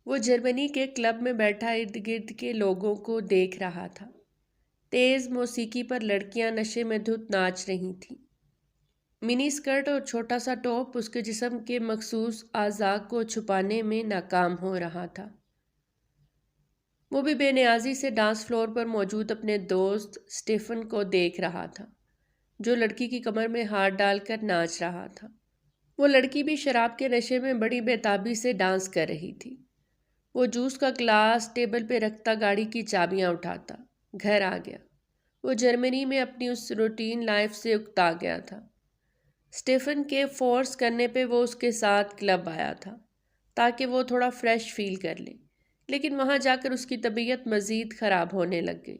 وہ جرمنی کے کلب میں بیٹھا ارد گرد کے لوگوں کو دیکھ رہا تھا۔ تیز موسیقی پر لڑکیاں نشے میں دھت ناچ رہی تھیں۔ منی اسکرٹ اور چھوٹا سا ٹاپ اس کے جسم کے مخصوص اعضاء کو چھپانے میں ناکام ہو رہا تھا۔ وہ بھی بے نیازی سے ڈانس فلور پر موجود اپنے دوست اسٹیفن کو دیکھ رہا تھا، جو لڑکی کی کمر میں ہاتھ ڈال کر ناچ رہا تھا۔ وہ لڑکی بھی شراب کے نشے میں بڑی بےتابی سے ڈانس کر رہی تھی۔ وہ جوس کا گلاس ٹیبل پہ رکھتا گاڑی کی چابیاں اٹھاتا گھر آ گیا۔ وہ جرمنی میں اپنی اس روٹین لائف سے اکتا گیا تھا۔ اسٹیفن کے فورس کرنے پہ وہ اس کے ساتھ کلب آیا تھا تاکہ وہ تھوڑا فریش فیل کر لے، لیکن وہاں جا کر اس کی طبیعت مزید خراب ہونے لگ گئی۔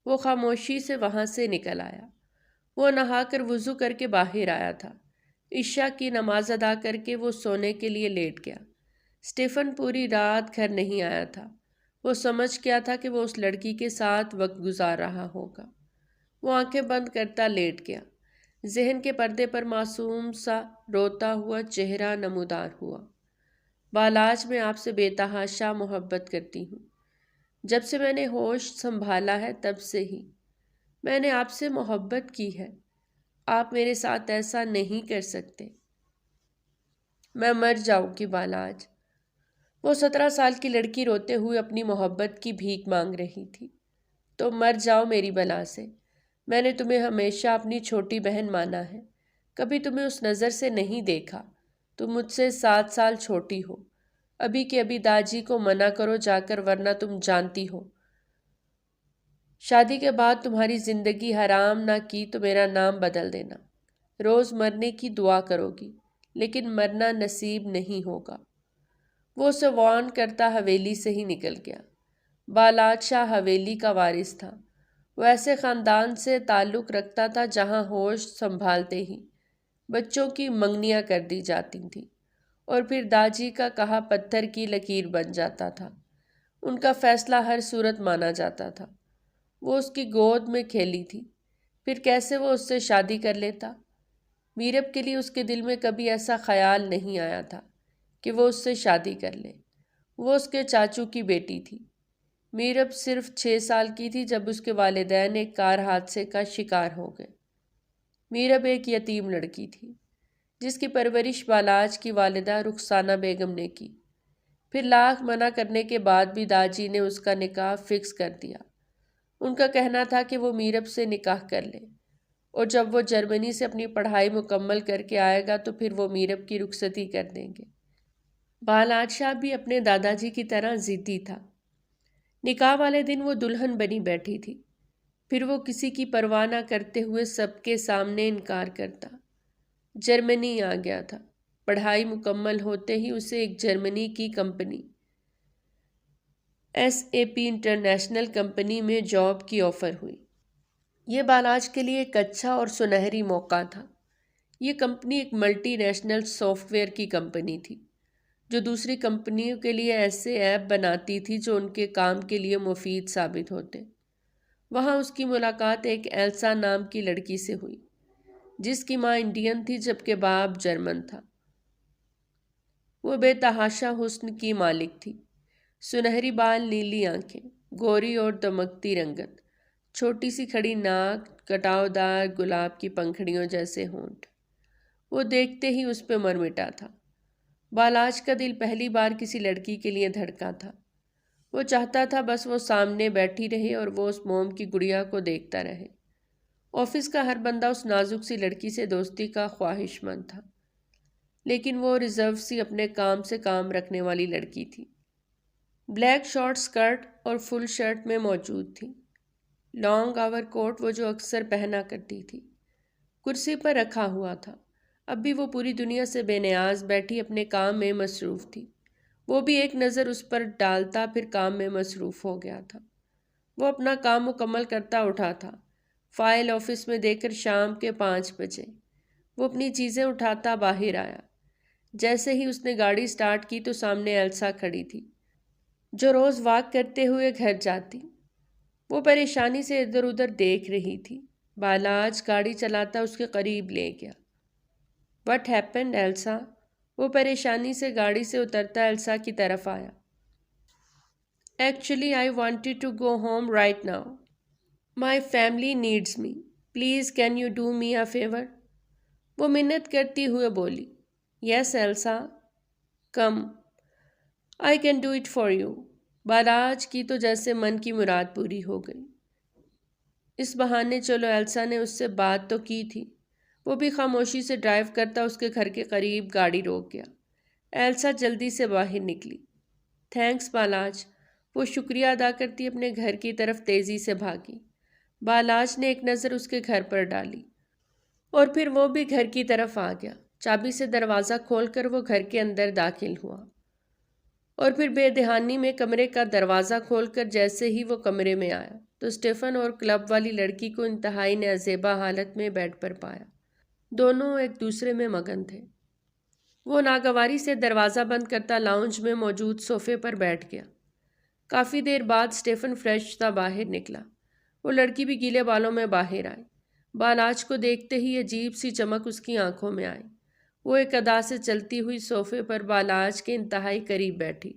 وہ خاموشی سے وہاں سے نکل آیا۔ وہ نہا کر وضو کر کے باہر آیا تھا۔ عشاء کی نماز ادا کر کے وہ سونے کے لیے لیٹ گیا۔ اسٹیفن پوری رات گھر نہیں آیا تھا۔ وہ سمجھ گیا تھا کہ وہ اس لڑکی کے ساتھ وقت گزار رہا ہوگا۔ وہ آنکھیں بند کرتا لیٹ گیا۔ ذہن کے پردے پر معصوم سا روتا ہوا چہرہ نمودار ہوا۔ بالاج، میں آپ سے بے تحاشا محبت کرتی ہوں۔ جب سے میں نے ہوش سنبھالا ہے تب سے ہی میں نے آپ سے محبت کی ہے۔ آپ میرے ساتھ ایسا نہیں کر سکتے۔ میں مر جاؤں گی بالاج۔ وہ 17 سال کی لڑکی روتے ہوئے اپنی محبت کی بھیک مانگ رہی تھی۔ تو مر جاؤ میری بلا سے۔ میں نے تمہیں ہمیشہ اپنی چھوٹی بہن مانا ہے، کبھی تمہیں اس نظر سے نہیں دیکھا۔ تم مجھ سے 7 سال چھوٹی ہو۔ ابھی کے ابھی داجی کو منع کرو جا کر، ورنہ تم جانتی ہو شادی کے بعد تمہاری زندگی حرام نہ کی تو میرا نام بدل دینا۔ روز مرنے کی دعا کرو گی، لیکن مرنا نصیب نہیں ہوگا۔ وہ اسے وارن کرتا حویلی سے ہی نکل گیا۔ بالاج شاہ حویلی کا وارث تھا۔ وہ ایسے خاندان سے تعلق رکھتا تھا جہاں ہوش سنبھالتے ہی بچوں کی منگنیاں کر دی جاتی تھیں اور پھر داجی کا کہا پتھر کی لکیر بن جاتا تھا۔ ان کا فیصلہ ہر صورت مانا جاتا تھا۔ وہ اس کی گود میں کھیلی تھی، پھر کیسے وہ اس سے شادی کر لیتا؟ میرب کے لیے اس کے دل میں کبھی ایسا خیال نہیں آیا تھا کہ وہ اس سے شادی کر لے۔ وہ اس کے چاچو کی بیٹی تھی۔ میرب صرف 6 سال کی تھی جب اس کے والدین ایک کار حادثے کا شکار ہو گئے۔ میرب ایک یتیم لڑکی تھی جس کی پرورش بالاج کی والدہ رخسانہ بیگم نے کی۔ پھر لاکھ منع کرنے کے بعد بھی داجی نے اس کا نکاح فکس کر دیا۔ ان کا کہنا تھا کہ وہ میرب سے نکاح کر لے اور جب وہ جرمنی سے اپنی پڑھائی مکمل کر کے آئے گا تو پھر وہ میرب کی رخصتی کر دیں گے۔ بالاج شاہ بھی اپنے دادا جی کی طرح ضدی تھا۔ نکاح والے دن وہ دلہن بنی بیٹھی تھی، پھر وہ کسی کی پرواہ نہ کرتے ہوئے سب کے سامنے انکار کرتا۔ جرمنی آ گیا تھا۔ پڑھائی مکمل ہوتے ہی اسے ایک جرمنی کی کمپنی SAP انٹرنیشنل کمپنی میں جاب کی آفر ہوئی۔ یہ بالاج کے لیے ایک اچھا اور سنہری موقع تھا۔ یہ کمپنی ایک ملٹی نیشنل سافٹ ویئر کی کمپنی تھی جو دوسری کمپنیوں کے لیے ایسے ایپ بناتی تھی جو ان کے کام کے لیے مفید ثابت ہوتے۔ وہاں اس کی ملاقات ایک ایلسا نام کی لڑکی سے ہوئی جس کی ماں انڈین تھی جبکہ باپ جرمن تھا۔ وہ بے تحاشا حسن کی مالک تھی۔ سنہری بال، نیلی آنکھیں، گوری اور دمکتی رنگت، چھوٹی سی کھڑی ناک، کٹاؤ دار گلاب کی پنکھڑیوں جیسے ہونٹ۔ وہ دیکھتے ہی اس پہ مر مٹا تھا۔ بالاج کا دل پہلی بار کسی لڑکی کے لیے دھڑکا تھا۔ وہ چاہتا تھا بس وہ سامنے بیٹھی رہے اور وہ اس موم کی گڑیا کو دیکھتا رہے۔ آفس کا ہر بندہ اس نازک سی لڑکی سے دوستی کا خواہش مند تھا، لیکن وہ ریزرو سی اپنے کام سے کام رکھنے والی لڑکی تھی۔ بلیک شارٹ سکرٹ اور فل شرٹ میں موجود تھی۔ لانگ آور کوٹ وہ جو اکثر پہنا کرتی تھی کرسی پر رکھا ہوا تھا۔ اب بھی وہ پوری دنیا سے بے نیاز بیٹھی اپنے کام میں مصروف تھی۔ وہ بھی ایک نظر اس پر ڈالتا پھر کام میں مصروف ہو گیا تھا۔ وہ اپنا کام مکمل کرتا اٹھا تھا، فائل آفس میں دے کر شام کے 5 بجے وہ اپنی چیزیں اٹھاتا باہر آیا۔ جیسے ہی اس نے گاڑی سٹارٹ کی تو سامنے ایلسا کھڑی تھی جو روز واک کرتے ہوئے گھر جاتی۔ وہ پریشانی سے ادھر ادھر دیکھ رہی تھی۔ بالاج گاڑی چلاتا اس کے قریب لے گیا۔ "What happened, Elsa?" وہ پریشانی سے گاڑی سے اترتا ایلسا کی طرف آیا۔ Actually, I wanted to go home right now. My family needs me. Please, can you do me a favor? وہ منت کرتی ہوئے بولی. Yes, Elsa, come. I can do it for you. Balach کی تو جیسے من کی مراد پوری ہو گئی. اس بہانے چلو ایلسا نے اس سے بات تو کی تھی. وہ بھی خاموشی سے ڈرائیو کرتا اس کے گھر کے قریب گاڑی روک گیا. ایلسا جلدی سے باہر نکلی. تھینکس بالاج. وہ شکریہ ادا کرتی اپنے گھر کی طرف تیزی سے بھاگی. بالاج نے ایک نظر اس کے گھر پر ڈالی اور پھر وہ بھی گھر کی طرف آ گیا. چابی سے دروازہ کھول کر وہ گھر کے اندر داخل ہوا اور پھر بے دہانی میں کمرے کا دروازہ کھول کر جیسے ہی وہ کمرے میں آیا تو اسٹیفن اور کلب والی لڑکی کو انتہائی نازیبا حالت میں بیڈ پر پایا. دونوں ایک دوسرے میں مگن تھے. وہ ناگواری سے دروازہ بند کرتا لاؤنج میں موجود صوفے پر بیٹھ گیا. کافی دیر بعد اسٹیفن فریش تھا باہر نکلا. وہ لڑکی بھی گیلے بالوں میں باہر آئی. بالاج کو دیکھتے ہی عجیب سی چمک اس کی آنکھوں میں آئی. وہ ایک ادا سے چلتی ہوئی صوفے پر بالاج کے انتہائی قریب بیٹھی.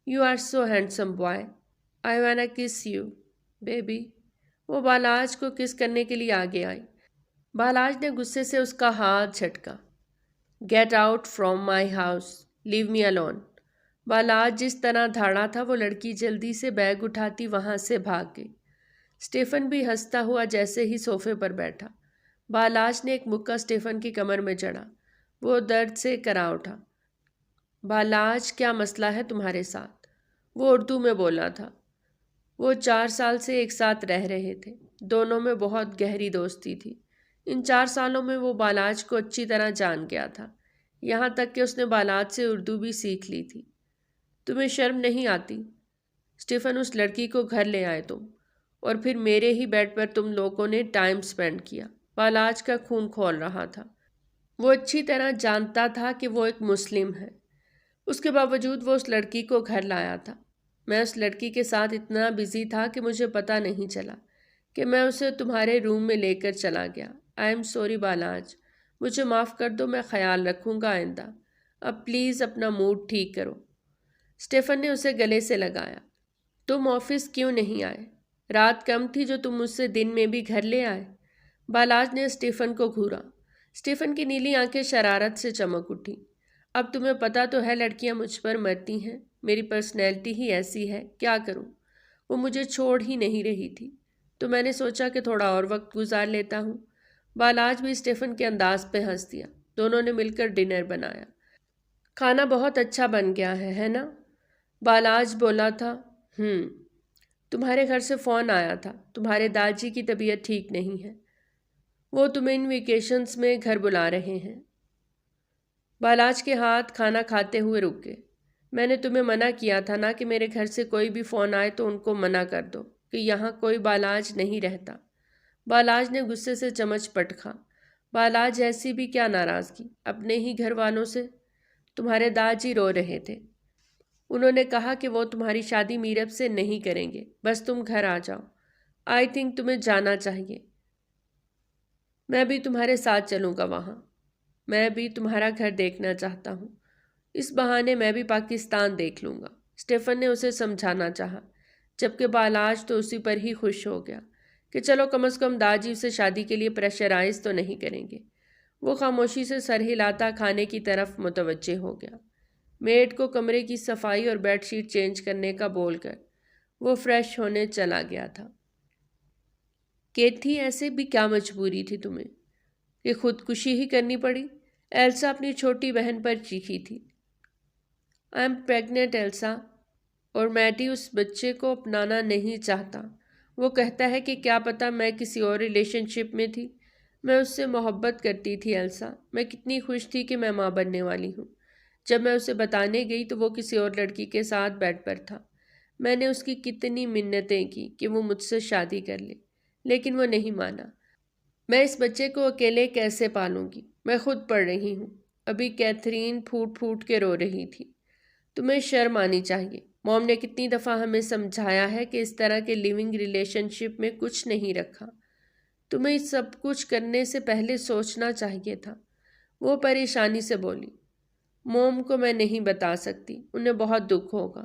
You are so handsome boy. I wanna kiss you baby. وہ بالاج کو کس کرنے کے لیے آگے آئی. بالاج نے غصے سے اس کا ہاتھ جھٹکا. Get out from my house. Leave me alone. Balaj جس طرح دھاڑا تھا وہ لڑکی جلدی سے بیگ اٹھاتی وہاں سے بھاگ گئی. اسٹیفن بھی ہنستا ہوا جیسے ہی صوفے پر بیٹھا. بالاج نے ایک مکہ اسٹیفن کی کمر میں جڑا. وہ درد سے کرا اٹھا. بالاج کیا مسئلہ ہے تمہارے ساتھ؟ وہ اردو میں بولا تھا. وہ 4 سال سے ایک ساتھ رہ رہے تھے. دونوں میں بہت گہری دوستی تھی. ان 4 سالوں میں وہ بالاج کو اچھی طرح جان گیا تھا. یہاں تک کہ اس نے بالاج سے اردو بھی سیکھ لی تھی. تمہیں شرم نہیں آتی؟ اسٹیفن، اس لڑکی کو گھر لے آئے تم اور پھر میرے ہی بیڈ پر تم لوگوں نے ٹائم سپینڈ کیا. بالاج کا خون کھول رہا تھا. وہ اچھی طرح جانتا تھا کہ وہ ایک مسلم ہے. اس کے باوجود وہ اس لڑکی کو گھر لایا تھا. میں اس لڑکی کے ساتھ اتنا بزی تھا کہ مجھے پتہ نہیں چلا کہ میں اسے تمہارے روم میں لے کر چلا گیا. I am sorry Balach. مجھے معاف کر دو. میں خیال رکھوں گا آئندہ. اب پلیز اپنا موڈ ٹھیک کرو. اسٹیفن نے اسے گلے سے لگایا. تم آفس کیوں نہیں آئے؟ رات کم تھی جو تم مجھ سے دن میں بھی گھر لے آئے؟ بالاج نے اسٹیفن کو گھورا. اسٹیفن کی نیلی آنکھیں شرارت سے چمک اٹھی. اب تمہیں پتہ تو ہے لڑکیاں مجھ پر مرتی ہیں. میری پرسنالٹی ہی ایسی ہے. کیا کروں؟ وہ مجھے چھوڑ ہی نہیں رہی تھی تو میں نے سوچا کہ تھوڑا اور وقت گزار لیتا ہوں. بالاج بھی اسٹیفن کے انداز پہ ہنس دیا. دونوں نے مل کر ڈنر بنایا. کھانا بہت اچھا بن گیا ہے نا؟ بالاج بولا تھا. تمہارے گھر سے فون آیا تھا. تمہارے داجی کی طبیعت ٹھیک نہیں ہے. وہ تمہیں ان ویکیشنز میں گھر بلا رہے ہیں. بالاج کے ہاتھ کھانا کھاتے ہوئے رک گئے. میں نے تمہیں منع کیا تھا نا کہ میرے گھر سے کوئی بھی فون آئے تو ان کو منع کر دو کہ یہاں کوئی بالاج نہیں رہتا. بالاج نے غصے سے چمچ پٹکا. بالاج ایسی بھی کیا ناراضگی اپنے ہی گھر والوں سے؟ تمہارے داجی رو رہے تھے. انہوں نے کہا کہ وہ تمہاری شادی میرب سے نہیں کریں گے. بس تم گھر آ جاؤ. آئی تھنک تمہیں جانا چاہیے. میں بھی تمہارے ساتھ چلوں گا وہاں. میں بھی تمہارا گھر دیکھنا چاہتا ہوں. اس بہانے میں بھی پاکستان دیکھ لوں گا. اسٹیفن نے اسے سمجھانا چاہا جبکہ بالاج تو اسی پر ہی خوش ہو گیا کہ چلو کم از کم داجی اسے شادی کے لیے پریشرائز تو نہیں کریں گے. وہ خاموشی سے سر ہلاتا کھانے کی طرف متوجہ ہو گیا. میڈ کو کمرے کی صفائی اور بیڈ شیٹ چینج کرنے کا بول کر وہ فریش ہونے چلا گیا تھا. کیتھی، ایسے بھی کیا مجبوری تھی تمہیں کہ خودکشی ہی کرنی پڑی؟ ایلسا اپنی چھوٹی بہن پر چیخی تھی. آئی ایم پریگننٹ ایلسا، اور میٹی اس بچے کو اپنانا نہیں چاہتا. وہ کہتا ہے کہ کیا پتہ میں کسی اور ریلیشن شپ میں تھی. میں اس سے محبت کرتی تھی ایلسا. میں کتنی خوش تھی کہ میں ماں بننے والی ہوں. جب میں اسے بتانے گئی تو وہ کسی اور لڑکی کے ساتھ بیڈ پر تھا. میں نے اس کی کتنی منتیں کی کہ وہ مجھ سے شادی کر لے لیکن وہ نہیں مانا. میں اس بچے کو اکیلے کیسے پالوں گی؟ میں خود پڑھ رہی ہوں. ابھی کیتھرین پھوٹ پھوٹ کے رو رہی تھی. تمہیں شرم آنی چاہیے. موم نے کتنی دفعہ ہمیں سمجھایا ہے کہ اس طرح کے لیونگ ریلیشن شپ میں کچھ نہیں رکھا. تمہیں سب کچھ کرنے سے پہلے سوچنا چاہیے تھا. وہ پریشانی سے بولی. موم کو میں نہیں بتا سکتی. انہیں بہت دکھ ہوگا.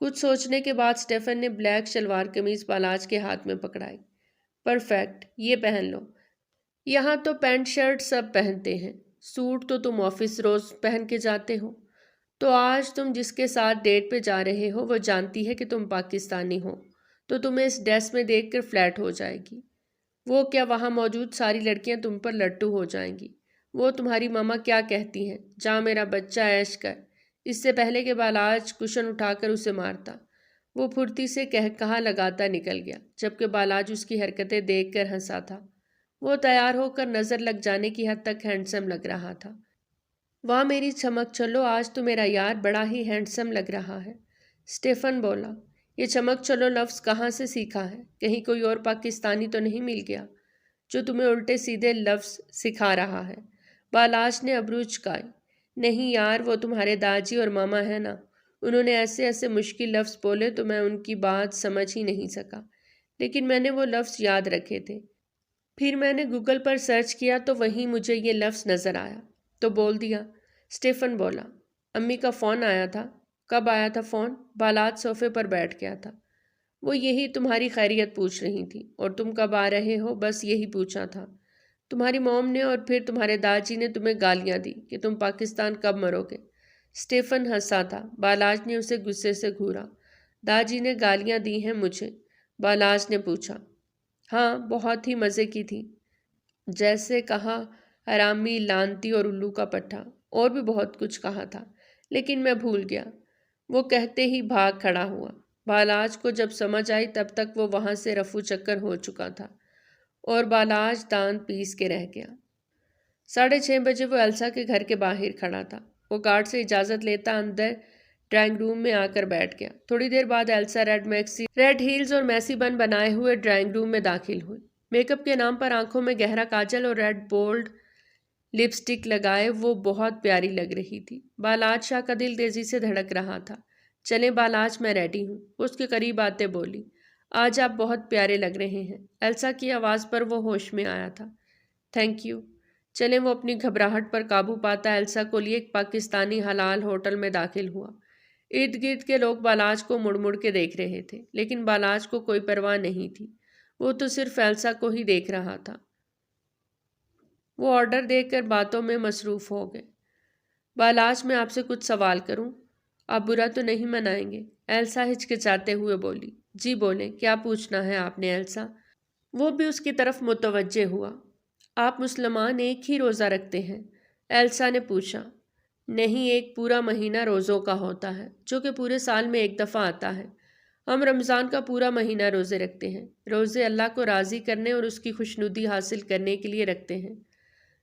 کچھ سوچنے کے بعد اسٹیفن نے بلیک شلوار قمیض بالاج کے ہاتھ میں پکڑائی۔ پرفیکٹ، یہ پہن لو۔ یہاں تو پینٹ شرٹ سب پہنتے ہیں، سوٹ تو تم آفس روز پہن کے جاتے ہو۔ تو آج تم جس کے ساتھ ڈیٹ پہ جا رہے ہو وہ جانتی ہے کہ تم پاکستانی ہو، تو تمہیں اس ڈریس میں دیکھ کر فلیٹ ہو جائے گی۔ وہ کیا وہاں موجود ساری لڑکیاں تم پر لٹو ہو جائیں گی؟ وہ تمہاری ماما کیا کہتی ہیں، جا میرا بچہ عیش کر، اس سے پہلے کہ بالاج کشن اٹھا کر اسے مارتا۔ وہ پھرتی سے کہا لگاتا نکل گیا، جبکہ بالاج اس کی حرکتیں دیکھ کر ہنسا تھا۔ وہ تیار ہو کر نظر لگ جانے کی حد تک ہینڈسم لگ رہا تھا۔ واہ میری چمک چلو، آج تو میرا یار بڑا ہی ہینڈسم لگ رہا ہے، اسٹیفن بولا۔ یہ چمک چلو لفظ کہاں سے سیکھا ہے؟ کہیں کوئی اور پاکستانی تو نہیں مل گیا جو تمہیں الٹے سیدھے لفظ سکھا رہا ہے؟ بالاج نے ابرو چکائی۔ نہیں یار، وہ تمہارے داجی اور ماما ہے نا، انہوں نے ایسے ایسے مشکل لفظ بولے تو میں ان کی بات سمجھ ہی نہیں سکا، لیکن میں نے وہ لفظ یاد رکھے تھے۔ پھر میں نے گوگل پر سرچ کیا تو وہیں مجھے یہ لفظ نظر آیا تو بول دیا، اسٹیفن بولا۔ امی کا فون آیا تھا؟ کب آیا تھا فون؟ بالاج صوفے پر بیٹھ گیا تھا۔ وہ یہی تمہاری خیریت پوچھ رہی تھی، اور تم کب آ رہے ہو بس یہی پوچھا تھا۔ تمہاری موم نے اور پھر تمہارے داجی نے تمہیں گالیاں دی کہ تم پاکستان کب مرو گے۔ اسٹیفن ہنسا تھا۔ بالاج نے اسے غصے سے گھورا۔ داجی نے گالیاں دی ہیں مجھے؟ بالاج نے پوچھا۔ ہاں، بہت ہی مزے کی تھی، جیسے کہا حرامی، لانتی اور الو کا پٹھا، اور بھی بہت کچھ کہا تھا، لیکن میں بھول گیا۔ وہ کہتے ہی بھاگ کھڑا ہوا۔ بالاج کو جب سمجھ آئی تب تک وہ وہاں سے رفو چکر ہو چکا تھا، اور بالاج دانت پیس کے رہ گیا۔ 6:30 بجے وہ ایلسا کے گھر کے باہر کھڑا تھا۔ وہ گارڈ سے اجازت لیتا اندر ڈرائنگ روم میں آ کر بیٹھ گیا۔ تھوڑی دیر بعد ایلسا ریڈ ہیلز اور میسی بن بنائے ہوئے ڈرائنگ روم میں داخل ہوئی۔ میک اپ کے نام پر آنکھوں میں گہرا کاجل اور ریڈ بولڈ لپسٹک لگائے وہ بہت پیاری لگ رہی تھی۔ بالاج شاہ کا دل تیزی سے دھڑک رہا تھا۔ چلیں بالاج، میں ریڈی ہوں، اس کے قریب آتے بولی۔ آج آپ بہت پیارے لگ رہے ہیں۔ ایلسا کی آواز پر وہ ہوش میں آیا تھا۔ Thank you. چلیں، وہ اپنی گھبراہٹ پر قابو پاتا ایلسا کو لیے ایک پاکستانی حلال ہوٹل میں داخل ہوا۔ ارد گرد کے لوگ بالاج کو مڑ مڑ کے دیکھ رہے تھے، لیکن بالاج کو کوئی پرواہ نہیں تھی۔ وہ تو صرف ایلسا کو ہی دیکھ رہا تھا۔ وہ آرڈر دے کر باتوں میں مصروف ہو گئے۔ بالاج، میں آپ سے کچھ سوال کروں؟ آپ برا تو نہیں منائیں گے؟ ایلسا ہچکچاتے ہوئے بولی۔ جی بولیں، کیا پوچھنا ہے آپ نے ایلسا؟ وہ بھی اس کی طرف متوجہ ہوا۔ آپ مسلمان ایک ہی روزہ رکھتے ہیں؟ ایلسا نے پوچھا۔ نہیں، ایک پورا مہینہ روزوں کا ہوتا ہے، جو کہ پورے سال میں ایک دفعہ آتا ہے۔ ہم رمضان کا پورا مہینہ روزے رکھتے ہیں۔ روزے اللہ کو راضی کرنے اور اس کی خوشنودی حاصل کرنے کے لیے رکھتے ہیں۔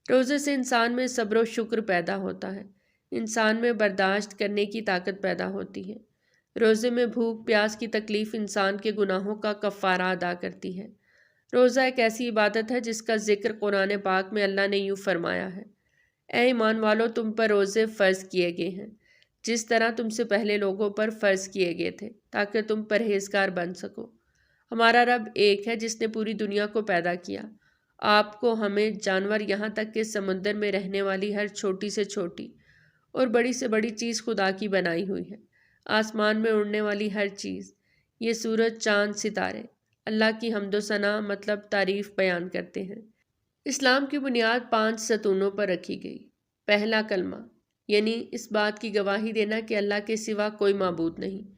روزے سے انسان میں صبر و شکر پیدا ہوتا ہے، انسان میں برداشت کرنے کی طاقت پیدا ہوتی ہے۔ روزے میں بھوک پیاس کی تکلیف انسان کے گناہوں کا کفارہ ادا کرتی ہے۔ روزہ ایک ایسی عبادت ہے جس کا ذکر قرآن پاک میں اللہ نے یوں فرمایا ہے، اے ایمان والو، تم پر روزے فرض کیے گئے ہیں جس طرح تم سے پہلے لوگوں پر فرض کیے گئے تھے تاکہ تم پرہیزگار بن سکو۔ ہمارا رب ایک ہے جس نے پوری دنیا کو پیدا کیا، آپ کو، ہمیں، جانور، یہاں تک کہ سمندر میں رہنے والی ہر چھوٹی سے چھوٹی اور بڑی سے بڑی چیز خدا کی بنائی ہوئی ہے۔ آسمان میں اڑنے والی ہر چیز، یہ سورج، چاند، ستارے، اللہ کی حمد و ثنا مطلب تعریف بیان کرتے ہیں۔ اسلام کی بنیاد 5 ستونوں پر رکھی گئی۔ پہلا کلمہ، یعنی اس بات کی گواہی دینا کہ اللہ کے سوا کوئی معبود نہیں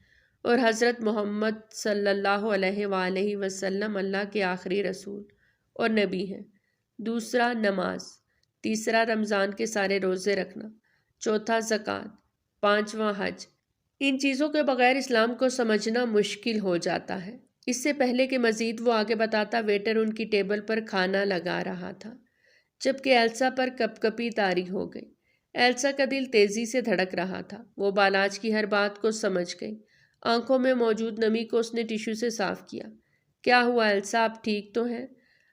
اور حضرت محمد صلی اللہ علیہ وآلہ وسلم اللہ کے آخری رسول اور نبی ہیں۔ دوسرا نماز، تیسرا رمضان کے سارے روزے رکھنا، چوتھا زکوٰۃ، پانچواں حج۔ ان چیزوں کے بغیر اسلام کو سمجھنا مشکل ہو جاتا ہے۔ اس سے پہلے کہ مزید وہ آگے بتاتا، ویٹر ان کی ٹیبل پر کھانا لگا رہا تھا، جبکہ ایلسا پر کپ کپی طاری ہو گئی۔ ایلسا کا دل تیزی سے دھڑک رہا تھا۔ وہ بالاج کی ہر بات کو سمجھ گئی۔ آنکھوں میں موجود نمی کو اس نے ٹیشو سے صاف کیا۔ کیا ہوا ایلسا، آپ ٹھیک تو ہیں؟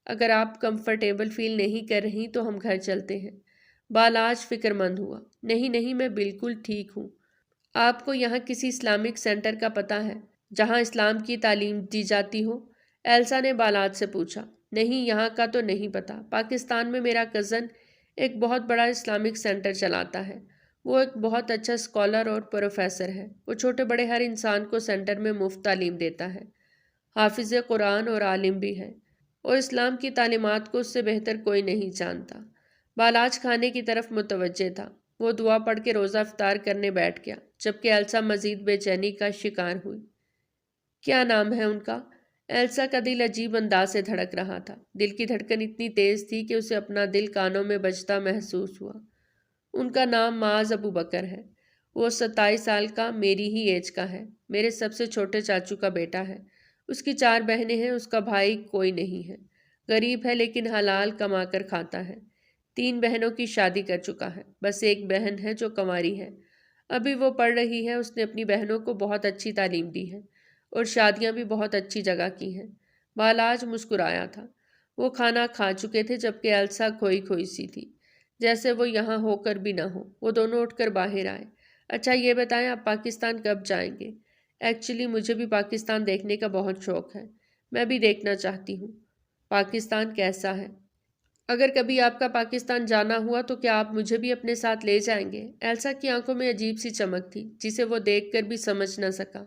اگر آپ کمفرٹیبل فیل نہیں کر رہی تو ہم گھر چلتے ہیں۔ بالاج فکر مند ہوا۔ نہیں، میں بالکل ٹھیک ہوں۔ آپ کو یہاں کسی اسلامک سینٹر کا پتہ ہے جہاں اسلام کی تعلیم دی جاتی ہو؟ ایلسا نے بالاج سے پوچھا۔ نہیں، یہاں کا تو نہیں پتہ۔ پاکستان میں میرا کزن ایک بہت بڑا اسلامک سینٹر چلاتا ہے، وہ ایک بہت اچھا اسکالر اور پروفیسر ہے۔ وہ چھوٹے بڑے ہر انسان کو سینٹر میں مفت تعلیم دیتا ہے۔ حافظ قرآن اور عالم بھی ہے، اور اسلام کی تعلیمات کو اس سے بہتر کوئی نہیں جانتا۔ بالاج کھانے کی طرف متوجہ تھا۔ وہ دعا پڑھ کے روزہ افطار کرنے بیٹھ گیا، جبکہ ایلسا مزید بے چینی کا شکار ہوئی۔ کیا نام ہے ان کا؟ ایلسا کا دل عجیب انداز سے دھڑک رہا تھا۔ دل کی دھڑکن اتنی تیز تھی کہ اسے اپنا دل کانوں میں بجتا محسوس ہوا۔ ان کا نام معاذ ابو بکر ہے۔ وہ 27 سال کا، میری ہی ایج کا ہے۔ میرے سب سے چھوٹے چاچو کا بیٹا ہے۔ اس کی 4 بہنیں ہیں، اس کا بھائی کوئی نہیں ہے۔ غریب ہے لیکن حلال کما کر کھاتا ہے۔ 3 بہنوں کی شادی کر چکا ہے، بس ایک بہن ہے جو کنواری ہے۔ ابھی وہ پڑھ رہی ہے۔ اس نے اپنی بہنوں کو بہت اچھی تعلیم دی ہے اور شادیاں بھی بہت اچھی جگہ کی ہیں۔ بالاج مسکرایا تھا۔ وہ کھانا کھا چکے تھے جبکہ ایلسا کھوئی کھوئی سی تھی، جیسے وہ یہاں ہو کر بھی نہ ہو۔ وہ دونوں اٹھ کر باہر آئے۔ اچھا یہ بتائیں آپ پاکستان کب جائیں گے؟ ایکچولی مجھے بھی پاکستان دیکھنے کا بہت شوق ہے۔ میں بھی دیکھنا چاہتی ہوں۔ پاکستان کیسا ہے؟ اگر کبھی آپ کا پاکستان جانا ہوا تو کیا آپ مجھے بھی اپنے ساتھ لے جائیں گے؟ ایلسا کی آنکھوں میں عجیب سی چمک تھی جسے وہ دیکھ کر بھی سمجھ نہ سکا۔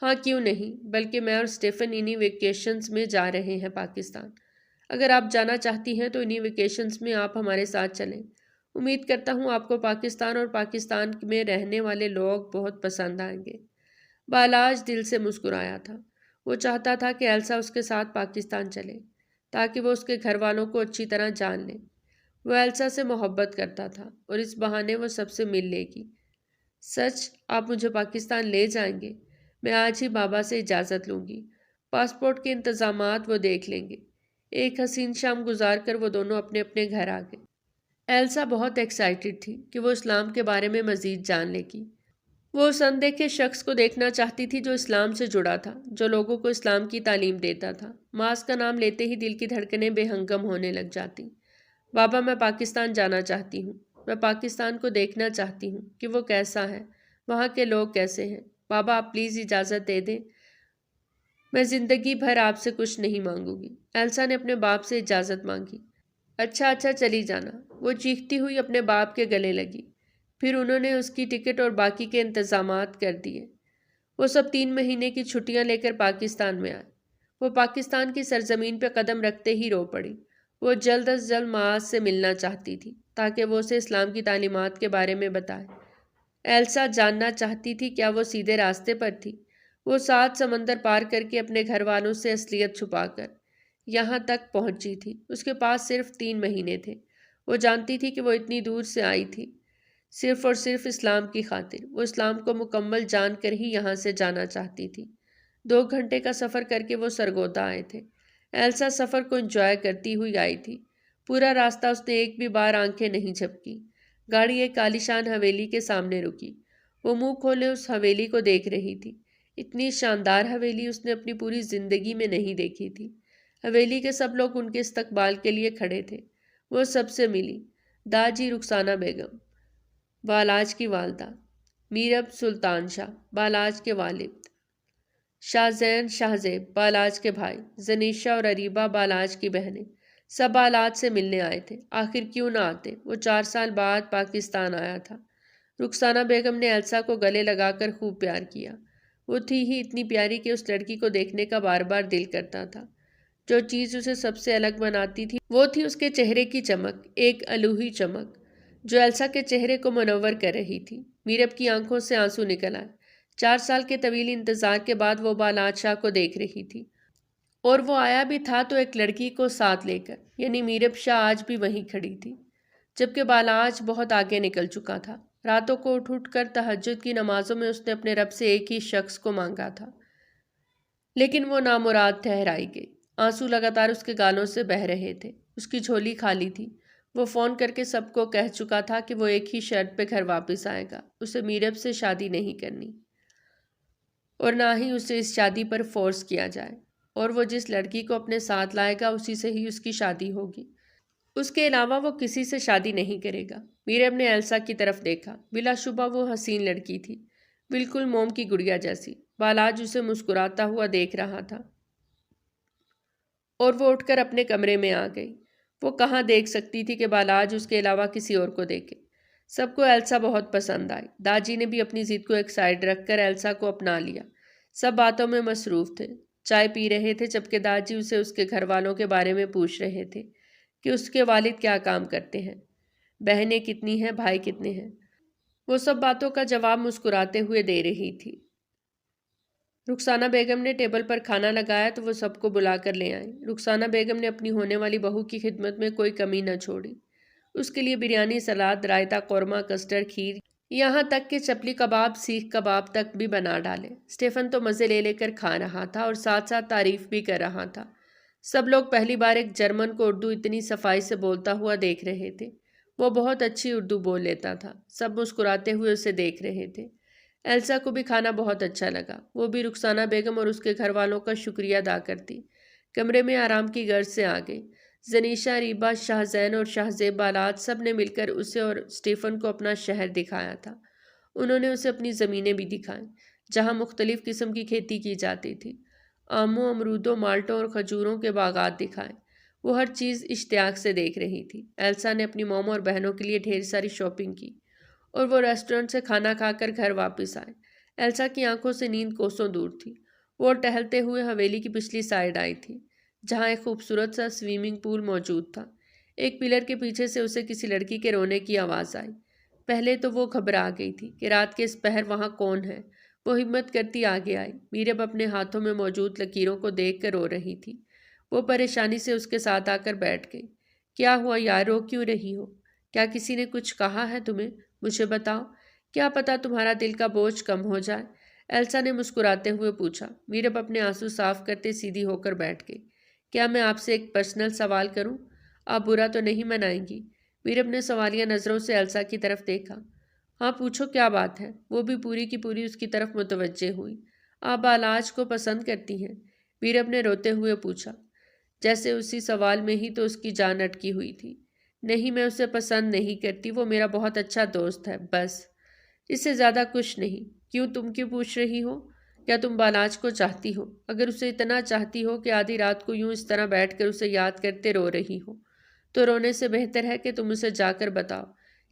ہاں کیوں نہیں، بلکہ میں اور اسٹیفن انہی ویکیشنز میں جا رہے ہیں پاکستان۔ اگر آپ جانا چاہتی ہیں تو انہی ویکیشنز میں آپ ہمارے ساتھ چلیں۔ امید کرتا ہوں آپ کو پاکستان اور پاکستان میں رہنے والے لوگ بہت پسند آئیں گے۔ بالاج دل سے مسکرایا تھا۔ وہ چاہتا تھا کہ ایلسا اس کے ساتھ پاکستان چلے تاکہ وہ اس کے گھر والوں کو اچھی طرح جان لے۔ وہ ایلسا سے محبت کرتا تھا اور اس بہانے وہ سب سے مل لے گی۔ سچ آپ مجھے پاکستان لے جائیں گے؟ میں آج ہی بابا سے اجازت لوں گی۔ پاسپورٹ کے انتظامات وہ دیکھ لیں گے۔ ایک حسین شام گزار کر وہ دونوں اپنے اپنے گھر آ گئے۔ ایلسا بہت ایکسائٹڈ تھی کہ وہ اسلام کے بارے میں مزید جان لے گی۔ وہ اس اندیکھے شخص کو دیکھنا چاہتی تھی جو اسلام سے جڑا تھا، جو لوگوں کو اسلام کی تعلیم دیتا تھا۔ معاذ کا نام لیتے ہی دل کی دھڑکنیں بے ہنگم ہونے لگ جاتی۔ بابا میں پاکستان جانا چاہتی ہوں۔ میں پاکستان کو دیکھنا چاہتی ہوں کہ وہ کیسا ہے، وہاں کے لوگ کیسے ہیں۔ بابا آپ پلیز اجازت دے دیں، میں زندگی بھر آپ سے کچھ نہیں مانگوں گی۔ ایلسا نے اپنے باپ سے اجازت مانگی۔ اچھا چلی جانا، وہ چیختی ہوئی اپنے باپ کے گلے لگی۔ پھر انہوں نے اس کی ٹکٹ اور باقی کے انتظامات کر دیے۔ وہ سب 3 مہینے کی چھٹیاں لے کر پاکستان میں آئے۔ وہ پاکستان کی سرزمین پہ قدم رکھتے ہی رو پڑی۔ وہ جلد از جلد معاذ سے ملنا چاہتی تھی تاکہ وہ اسے اسلام کی تعلیمات کے بارے میں بتائے۔ ایلسا جاننا چاہتی تھی کیا وہ سیدھے راستے پر تھی۔ وہ 7 سمندر پار کر کے اپنے گھر والوں سے اصلیت چھپا کر یہاں تک پہنچی تھی۔ اس کے پاس صرف 3 مہینے تھے۔ وہ جانتی تھی کہ وہ اتنی دور سے آئی تھی صرف اور صرف اسلام کی خاطر۔ وہ اسلام کو مکمل جان کر ہی یہاں سے جانا چاہتی تھی۔ 2 گھنٹے کا سفر کر کے وہ سرگودا آئے تھے۔ ایلسا سفر کو انجوائے کرتی ہوئی آئی تھی۔ پورا راستہ اس نے ایک بھی بار آنکھیں نہیں جھپکی۔ گاڑی ایک عالیشان حویلی کے سامنے رکی۔ وہ منہ کھولے اس حویلی کو دیکھ رہی تھی۔ اتنی شاندار حویلی اس نے اپنی پوری زندگی میں نہیں دیکھی تھی۔ حویلی کے سب لوگ ان کے استقبال کے لیے کھڑے تھے۔ وہ سب سے ملی۔ داجی رخسانہ بیگم، بالاج کی والدہ، میرب سلطان شاہ، بالاج کے والد، شاہ زین شاہ زیب، بالاج کے بھائی، زنیشہ اور اریبہ بالاج کی بہنیں، سب بالاج سے ملنے آئے تھے۔ آخر کیوں نہ آتے، وہ 4 سال بعد پاکستان آیا تھا۔ رخسانہ بیگم نے ایلسا کو گلے لگا کر خوب پیار کیا۔ وہ تھی ہی اتنی پیاری کہ اس لڑکی کو دیکھنے کا بار بار دل کرتا تھا۔ جو چیز اسے سب سے الگ بناتی تھی وہ تھی اس کے چہرے کی چمک، ایک الوہی چمک جو ایلسا کے چہرے کو منور کر رہی تھی۔ میرب کی آنکھوں سے آنسو نکل آئے۔ 4 سال کے طویل انتظار کے بعد وہ بالاج شاہ کو دیکھ رہی تھی، اور وہ آیا بھی تھا تو ایک لڑکی کو ساتھ لے کر، یعنی میرب شاہ آج بھی وہیں کھڑی تھی، جبکہ بالاج بہت آگے نکل چکا تھا۔ راتوں کو اٹھ کر تہجد کی نمازوں میں اس نے اپنے رب سے ایک ہی شخص کو مانگا تھا، لیکن وہ نامراد ٹھہرائی گئی۔ آنسو لگاتار اس کے گالوں سے بہہ رہے تھے۔ اس کی جھولی خالی تھی۔ وہ فون کر کے سب کو کہہ چکا تھا کہ وہ ایک ہی شرط پہ گھر واپس آئے گا، اسے میرب سے شادی نہیں کرنی اور نہ ہی اسے اس شادی پر فورس کیا جائے، اور وہ جس لڑکی کو اپنے ساتھ لائے گا اسی سے ہی اس کی شادی ہوگی۔ اس کے علاوہ وہ کسی سے شادی نہیں کرے گا۔ میرب نے ایلسا کی طرف دیکھا۔ بلا شبہ وہ حسین لڑکی تھی، بالکل موم کی گڑیا جیسی۔ بالاج اسے مسکراتا ہوا دیکھ رہا تھا اور وہ اٹھ کر اپنے کمرے میں آ گئی۔ وہ کہاں دیکھ سکتی تھی کہ بالاج اس کے علاوہ کسی اور کو دیکھے۔ سب کو ایلسا بہت پسند آئی۔ داجی نے بھی اپنی ضد کو ایک سائڈ رکھ کر ایلسا کو اپنا لیا۔ سب باتوں میں مصروف تھے، چائے پی رہے تھے، جبکہ داجی اسے اس کے گھر والوں کے بارے میں پوچھ رہے تھے کہ اس کے والد کیا کام کرتے ہیں، بہنیں کتنی ہیں، بھائی کتنے ہیں۔ وہ سب باتوں کا جواب مسکراتے ہوئے دے رہی تھی۔ رخسانہ بیگم نے ٹیبل پر کھانا لگایا تو وہ سب کو بلا کر لے آئیں۔ رخسانہ بیگم نے اپنی ہونے والی بہو کی خدمت میں کوئی کمی نہ چھوڑی۔ اس کے لیے بریانی، سلاد، رائتا، قورمہ، کسٹرڈ، کھیر، یہاں تک کہ چپلی کباب، سیخ کباب تک بھی بنا ڈالے۔ اسٹیفن تو مزے لے لے کر کھا رہا تھا اور ساتھ ساتھ تعریف بھی کر رہا تھا۔ سب لوگ پہلی بار ایک جرمن کو اردو اتنی صفائی سے بولتا ہوا دیکھ رہے تھے۔ وہ بہت اچھی اردو بول لیتا تھا۔ سب مسکراتے ہوئے اسے دیکھ رہے تھے۔ ایلسا کو بھی کھانا بہت اچھا لگا۔ وہ بھی رخسانہ بیگم اور اس کے گھر والوں کا شکریہ ادا کرتی کمرے میں آرام کی غرض سے آ گئی۔ زنیشا، ریبا، شاہزین اور شاہزیب بالات سب نے مل کر اسے اور اسٹیفن کو اپنا شہر دکھایا تھا۔ انہوں نے اسے اپنی زمینیں بھی دکھائیں جہاں مختلف قسم کی کھیتی کی جاتی تھی۔ آموں، امرودوں، مالٹوں اور کھجوروں کے باغات دکھائے۔ وہ ہر چیز اشتیاق سے دیکھ رہی تھی۔ ایلسا نے اپنی موم اور بہنوں کے لیے ڈھیر ساری شاپنگ کی اور وہ ریسٹورنٹ سے کھانا کھا کر گھر واپس آئے۔ ایلسا کی آنکھوں سے نیند کوسوں دور تھی۔ وہ ٹہلتے ہوئے حویلی کی پچھلی سائڈ آئی تھی جہاں ایک خوبصورت سا سوئمنگ پول موجود تھا۔ ایک پلر کے پیچھے سے اسے کسی لڑکی کے رونے کی آواز آئی۔ پہلے تو وہ گھبرا گئی تھی کہ رات کے اس پہر وہاں کون ہے۔ وہ ہمت کرتی آگے آئی۔ میرب اپنے ہاتھوں میں موجود لکیروں کو دیکھ کر رو رہی تھی۔ وہ پریشانی سے اس کے ساتھ آ کر بیٹھ گئی۔ کیا ہوا یار، رو کیوں رہی ہو؟ کیا کسی نے کچھ کہا ہے تمہیں؟ مجھے بتاؤ، کیا پتا تمہارا دل کا بوجھ کم ہو جائے۔ ایلسا نے مسکراتے ہوئے پوچھا۔ میرب اپنے آنسو صاف کرتے سیدھی ہو کر بیٹھ گئی۔ کیا میں آپ سے ایک پرسنل سوال کروں؟ آپ برا تو نہیں منائیں گی؟ میرب نے سوالیہ نظروں سے ایلسا کی طرف دیکھا۔ ہاں پوچھو، کیا بات ہے؟ وہ بھی پوری کی پوری اس کی طرف متوجہ ہوئی۔ آپ بالاج کو پسند کرتی ہیں؟ میرب نے روتے ہوئے پوچھا، جیسے اسی سوال میں ہی تو اس کی جان اٹکی ہوئی تھی۔ نہیں، میں اسے پسند نہیں کرتی، وہ میرا بہت اچھا دوست ہے، بس، اس سے زیادہ کچھ نہیں۔ کیوں، تم کیوں پوچھ رہی ہو؟ کیا تم بالاج کو چاہتی ہو؟ اگر اسے اتنا چاہتی ہو کہ آدھی رات کو یوں اس طرح بیٹھ کر اسے یاد کرتے رو رہی ہو، تو رونے سے بہتر ہے کہ تم اسے جا کر بتاؤ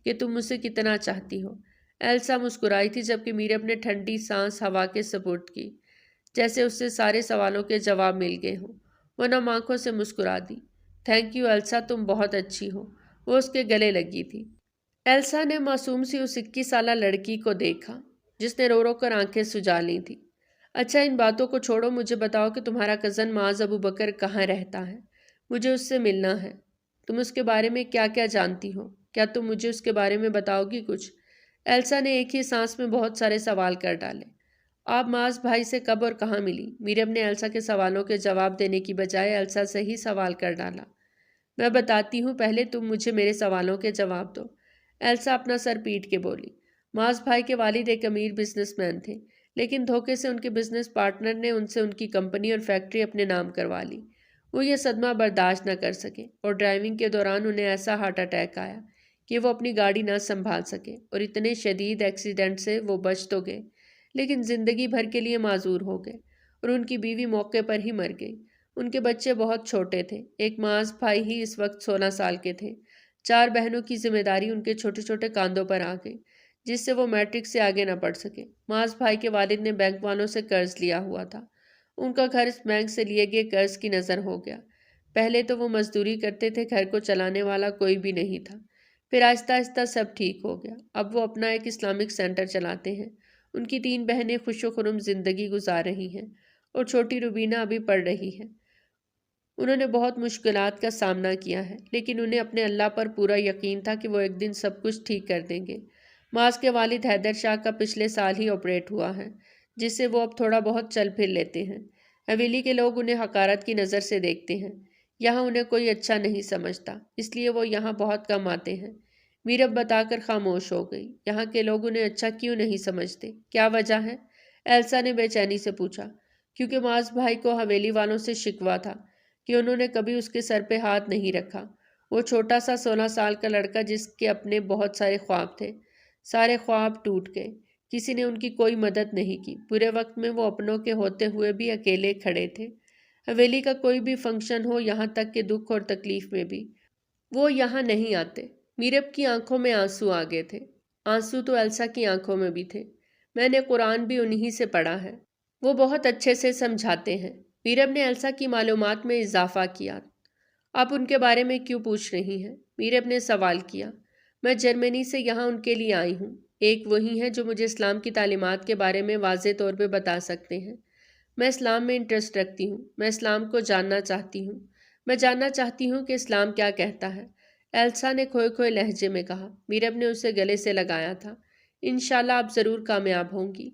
کہ تم اسے کتنا چاہتی ہو۔ ایلسا مسکرائی تھی جبکہ میرب نے ٹھنڈی سانس ہوا کے سپرد کی، جیسے اس سے سارے سوالوں کے جواب مل گئے ہوں۔ وہ نم آنکھوں سے مسکرا دی۔ تھینک یو ایلسا، تم بہت اچھی ہو۔ وہ اس کے گلے لگی تھی۔ ایلسا نے معصوم سی اس 21 سالہ لڑکی کو دیکھا جس نے رو رو کر آنکھیں سجا لی تھی۔ اچھا، ان باتوں کو چھوڑو، مجھے بتاؤ کہ تمہارا کزن معاذ ابو بکر کہاں رہتا ہے؟ مجھے اس سے ملنا ہے۔ تم اس کے بارے میں کیا کیا جانتی ہو؟ کیا تم مجھے اس کے بارے میں بتاؤ گی کچھ؟ ایلسا نے ایک ہی سانس میں بہت سارے سوال کر ڈالے۔ آپ معاذ بھائی سے کب اور کہاں ملی؟ میرب نے ایلسا کے سوالوں کے جواب دینے کی بجائے ایلسا سے ہی سوال کر ڈالا۔ میں بتاتی ہوں، پہلے تم مجھے میرے سوالوں کے جواب دو۔ ایلسا اپنا سر پیٹ کے بولی۔ معاذ بھائی کے والد ایک امیر بزنس مین تھے، لیکن دھوکے سے ان کے بزنس پارٹنر نے ان سے ان کی کمپنی اور فیکٹری اپنے نام کروا لی۔ وہ یہ صدمہ برداشت نہ کر سکے اور ڈرائیونگ کے دوران انہیں ایسا ہارٹ اٹیک آیا کہ وہ اپنی گاڑی نہ سنبھال سکے اور اتنے شدید ایکسیڈنٹ سے وہ بچ تو گئے لیکن زندگی بھر کے لیے معذور ہو گئے اور ان کی بیوی موقع پر ہی مر گئی۔ ان کے بچے بہت چھوٹے تھے، ایک معاذ بھائی ہی اس وقت 16 سال کے تھے۔ 4 بہنوں کی ذمہ داری ان کے چھوٹے چھوٹے کاندھوں پر آ گئی جس سے وہ میٹرک سے آگے نہ پڑھ سکے۔ معاذ بھائی کے والد نے بینک والوں سے قرض لیا ہوا تھا۔ ان کا گھر اس بینک سے لیے گئے قرض کی نظر ہو گیا۔ پہلے تو وہ مزدوری کرتے تھے، گھر کو چلانے والا کوئی بھی نہیں تھا۔ پھر آہستہ آہستہ سب ٹھیک ہو گیا۔ اب وہ اپنا ایک اسلامک سینٹر چلاتے ہیں۔ ان کی 3 بہنیں خوش و خرم زندگی گزار رہی ہیں اور چھوٹی روبینہ ابھی پڑھ رہی ہے۔ انہوں نے بہت مشکلات کا سامنا کیا ہے لیکن انہیں اپنے اللہ پر پورا یقین تھا کہ وہ ایک دن سب کچھ ٹھیک کر دیں گے۔ معاذ کے والد حیدر شاہ کا پچھلے سال ہی آپریٹ ہوا ہے جس سے وہ اب تھوڑا بہت چل پھر لیتے ہیں۔ حویلی کے لوگ انہیں حقارت کی نظر سے دیکھتے ہیں۔ یہاں انہیں کوئی اچھا نہیں سمجھتا، اس لیے وہ یہاں بہت کم آتے ہیں۔ میرب بتا کر خاموش ہو گئی۔ یہاں کے لوگ انہیں اچھا کیوں نہیں سمجھتے؟ کیا وجہ ہے؟ ایلسا نے بے چینی سے پوچھا۔ کیونکہ معاذ بھائی کو حویلی والوں سے شکوہ تھا کہ انہوں نے کبھی اس کے سر پہ ہاتھ نہیں رکھا۔ وہ چھوٹا سا 16 سال کا لڑکا جس کے اپنے بہت سارے خواب تھے، سارے خواب ٹوٹ گئے۔ کسی نے ان کی کوئی مدد نہیں کی۔ برے وقت میں وہ اپنوں کے ہوتے ہوئے بھی اکیلے کھڑے تھے۔ حویلی کا کوئی بھی فنکشن ہو، یہاں تک کہ دکھ اور تکلیف میں بھی، وہ یہاں نہیں آتے۔ میرب کی آنکھوں میں آنسو آ گئے تھے۔ آنسو تو ایلسا کی آنکھوں میں بھی تھے۔ میں نے قرآن بھی انہی سے پڑھا ہے، وہ بہت اچھے سے سمجھاتے ہیں۔ میرب نے ایلسا کی معلومات میں اضافہ کیا۔ آپ ان کے بارے میں کیوں پوچھ رہی ہیں؟ میرب نے سوال کیا۔ میں جرمنی سے یہاں ان کے لیے آئی ہوں۔ ایک وہی ہیں جو مجھے اسلام کی تعلیمات کے بارے میں واضح طور پہ بتا سکتے ہیں۔ میں اسلام میں انٹرسٹ رکھتی ہوں۔ میں اسلام کو جاننا چاہتی ہوں۔ میں جاننا چاہتی ہوں کہ اسلام کیا کہتا ہے، ایلسا نے کھوئے کھوئے لہجے میں کہا۔ میرب نے اسے گلے سے لگایا تھا۔ انشاءاللہ آپ ضرور کامیاب ہوں گی۔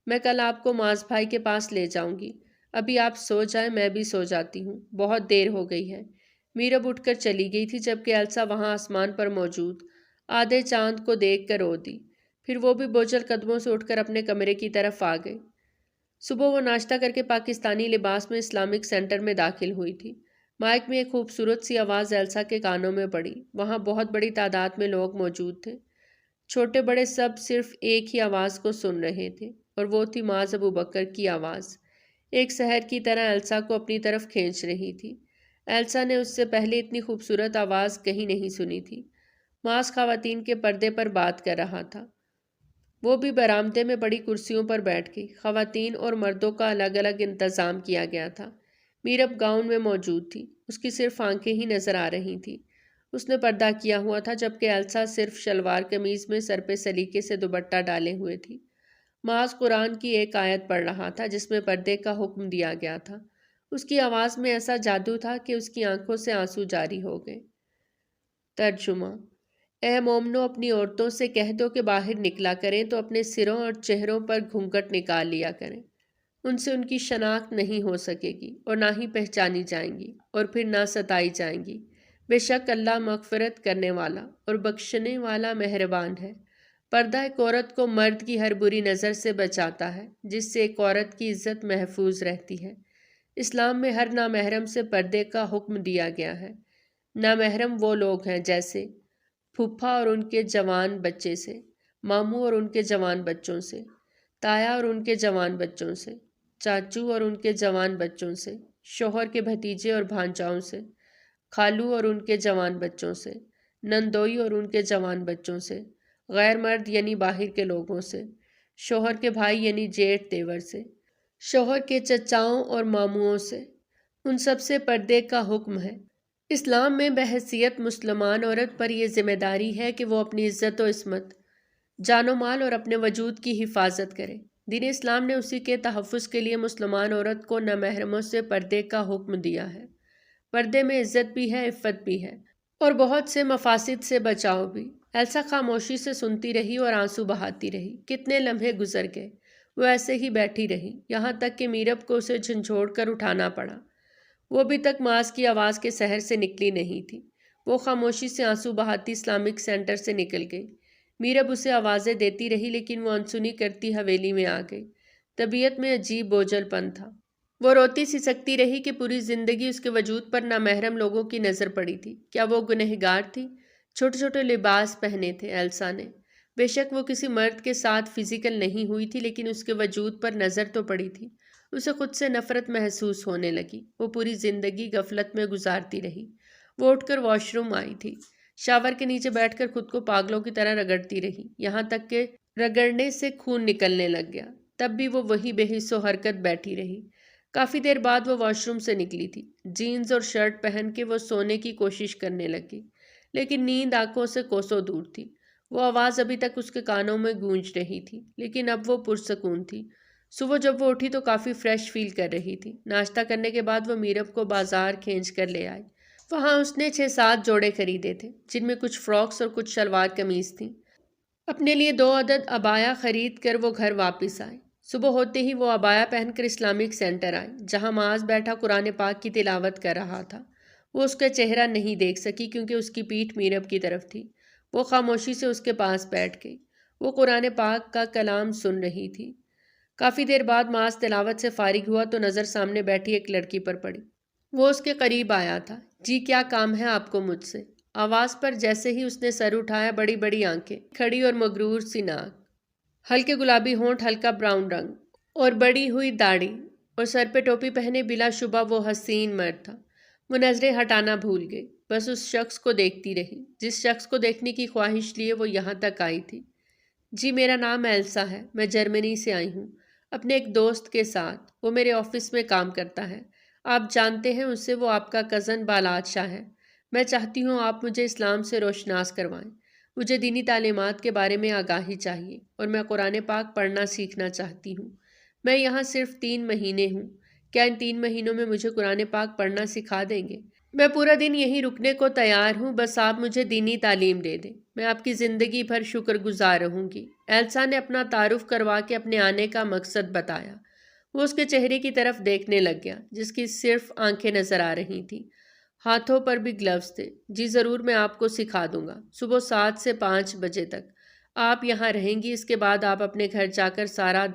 میں کل آپ کو معاذ بھائی کے پاس لے جاؤں گی۔ ابھی آپ سو جائیں، میں بھی سو جاتی ہوں، بہت دیر ہو گئی ہے۔ میرب اٹھ کر چلی گئی تھی جبکہ ایلسا وہاں آسمان پر موجود آدھے چاند کو دیکھ کر رو دی۔ پھر وہ بھی بوجھل قدموں سے اٹھ کر اپنے کمرے کی طرف آ گئی۔ صبح وہ ناشتہ کر کے پاکستانی لباس میں اسلامک سینٹر میں داخل ہوئی تھی۔ مائک میں ایک خوبصورت سی آواز ایلسا کے کانوں میں پڑی۔ وہاں بہت بڑی تعداد میں لوگ موجود تھے۔ چھوٹے بڑے سب صرف ایک ہی آواز کو سن رہے تھے اور وہ تھی معاذ ابوبکر کی آواز، ایک سحر کی طرح ایلسا کو اپنی طرف کھینچ رہی تھی۔ ایلسا نے اس سے پہلے اتنی خوبصورت آواز کہیں نہیں سنی تھی۔ معاذ خواتین کے پردے پر بات کر رہا تھا۔ وہ بھی برآمدے میں بڑی کرسیوں پر بیٹھ گئی۔ خواتین اور مردوں کا الگ الگ انتظام کیا گیا تھا۔ میرب گاؤن میں موجود تھی، اس کی صرف آنکھیں ہی نظر آ رہی تھیں۔ اس نے پردہ کیا ہوا تھا جبکہ ایلسا صرف شلوار قمیض میں سر پہ سلیقے سے دوپٹہ ڈالے ہوئے تھی۔ معاذ قرآن کی ایک آیت پڑھ رہا تھا جس میں پردے کا حکم دیا گیا تھا۔ اس کی آواز میں ایسا جادو تھا کہ اس کی آنکھوں سے آنسو جاری ہو گئے۔ ترجمہ: اے مومنو، اپنی عورتوں سے کہہ دو کہ باہر نکلا کریں تو اپنے سروں اور چہروں پر گھونگھٹ نکال لیا کریں۔ ان سے ان کی شناخت نہیں ہو سکے گی اور نہ ہی پہچانی جائیں گی اور پھر نہ ستائی جائیں گی۔ بے شک اللہ مغفرت کرنے والا اور بخشنے والا مہربان ہے۔ پردہ ایک عورت کو مرد کی ہر بری نظر سے بچاتا ہے، جس سے ایک عورت کی عزت محفوظ رہتی ہے۔ اسلام میں ہر نامحرم سے پردے کا حکم دیا گیا ہے۔ نامحرم وہ لوگ ہیں جیسے پھوپھا اور ان کے جوان بچے سے، ماموں اور ان کے جوان بچوں سے، تایا اور ان کے جوان بچوں سے، چاچو اور ان کے جوان بچوں سے، شوہر کے بھتیجے اور بھانجاؤں سے، خالو اور ان کے جوان بچوں سے، نندوئی اور ان کے جوان بچوں سے، غیر مرد یعنی باہر کے لوگوں سے، شوہر کے بھائی یعنی جیٹھ دیور سے، شوہر کے چچاؤں اور ماموؤں سے، ان سب سے پردے کا حکم ہے۔ اسلام میں بحیثیت مسلمان عورت پر یہ ذمہ داری ہے کہ وہ اپنی عزت و عصمت، جان و مال اور اپنے وجود کی حفاظت کرے۔ دین اسلام نے اسی کے تحفظ کے لیے مسلمان عورت کو نامحرموں سے پردے کا حکم دیا ہے۔ پردے میں عزت بھی ہے، عفت بھی ہے اور بہت سے مفاسد سے بچاؤ بھی۔ ایلسا خاموشی سے سنتی رہی اور آنسو بہاتی رہی۔ کتنے لمحے گزر گئے، وہ ایسے ہی بیٹھی رہی، یہاں تک کہ میرب کو اسے جھنجھوڑ کر اٹھانا پڑا۔ وہ ابھی تک معاذ کی آواز کے سحر سے نکلی نہیں تھی۔ وہ خاموشی سے آنسو بہاتی اسلامک سینٹر سے نکل گئی۔ میرب اسے آوازیں دیتی رہی لیکن وہ انسنی کرتی حویلی میں آ گئی۔ طبیعت میں عجیب بوجھل پن تھا۔ وہ روتی سسکتی رہی کہ پوری زندگی اس کے وجود پر نامحرم لوگوں کی نظر پڑی تھی۔ کیا وہ گنہگار تھی؟ چھوٹے چھوٹے لباس پہنے تھے ایلسا نے۔ بے شک وہ کسی مرد کے ساتھ فزیکل نہیں ہوئی تھی لیکن اس کے وجود پر نظر تو پڑی تھی۔ اسے خود سے نفرت محسوس ہونے لگی۔ وہ پوری زندگی غفلت میں گزارتی رہی۔ وہ اٹھ کر واش روم آئی تھی۔ شاور کے نیچے بیٹھ کر خود کو پاگلوں کی طرح رگڑتی رہی، یہاں تک کہ رگڑنے سے خون نکلنے لگ گیا۔ تب بھی وہ وہی بے حس و حرکت بیٹھی رہی۔ کافی دیر بعد وہ واش روم سے نکلی تھی۔ جینز اور شرٹ پہن کے وہ سونے کی کوشش کرنے لگی لیکن نیند آنکھوں سے کوسوں دور تھی۔ وہ آواز ابھی تک اس کے کانوں میں گونج رہی تھی لیکن اب وہ پرسکون تھی۔ صبح جب وہ اٹھی تو کافی فریش فیل کر رہی تھی۔ ناشتہ کرنے کے بعد وہ میرب کو بازار کھینچ کر لے آئی۔ وہاں اس نے 6-7 جوڑے خریدے تھے جن میں کچھ فراکس اور کچھ شلوار قمیض تھیں۔ اپنے لیے 2 عدد عبایا خرید کر وہ گھر واپس آئی۔ صبح ہوتے ہی وہ عبایا پہن کر اسلامک سینٹر آئی جہاں معاذ بیٹھا قرآن پاک کی تلاوت کر رہا تھا۔ وہ اس کا چہرہ نہیں دیکھ سکی کیونکہ اس کی پیٹھ میرب کی طرف تھی۔ وہ خاموشی سے اس کے پاس بیٹھ گئی۔ وہ قرآن پاک کا کلام سن رہی تھی۔ کافی دیر بعد معاذ تلاوت سے فارغ ہوا تو نظر سامنے بیٹھی ایک لڑکی پر پڑی۔ وہ اس کے قریب آیا تھا۔ جی کیا کام ہے آپ کو مجھ سے؟ آواز پر جیسے ہی اس نے سر اٹھایا بڑی بڑی آنکھیں کھڑی اور مغرور سی ناک، ہلکے گلابی ہونٹ، ہلکا براؤن رنگ اور بڑی ہوئی داڑھی اور سر پہ ٹوپی پہنے بلا شبہ وہ حسین مرد تھا۔ وہ نظریں ہٹانا بھول گئی، بس اس شخص کو دیکھتی رہی جس شخص کو دیکھنے کی خواہش لیے وہ یہاں تک آئی تھی۔ جی میرا نام ایلسا ہے، میں جرمنی سے آئی ہوں اپنے ایک دوست کے ساتھ، وہ میرے آفس میں کام کرتا ہے، آپ جانتے ہیں اسے، وہ آپ کا کزن بالاد شاہ ہے۔ میں چاہتی ہوں آپ مجھے اسلام سے روشناس کروائیں، مجھے دینی تعلیمات کے بارے میں آگاہی چاہیے اور میں قرآن پاک پڑھنا سیکھنا چاہتی ہوں۔ میں یہاں صرف 3 مہینے ہوں، کیا ان 3 مہینوں میں مجھے قرآن پاک پڑھنا سکھا دیں گے؟ میں پورا دن یہیں رکنے کو تیار ہوں، بس آپ مجھے دینی تعلیم دے دیں، میں آپ کی زندگی بھر شکر گزار رہوں گی۔ ایلسا نے اپنا تعارف کروا کے اپنے آنے کا مقصد بتایا۔ وہ اس کے چہرے کی طرف دیکھنے لگ گیا جس کی صرف آنکھیں نظر آ رہی تھیں، ہاتھوں پر بھی گلوز تھے۔ جی ضرور، میں آپ کو سکھا دوں گا، صبح 7 سے 5 بجے تک آپ یہاں رہیں گی، اس کے بعد آپ اپنے گھر جا کر سارا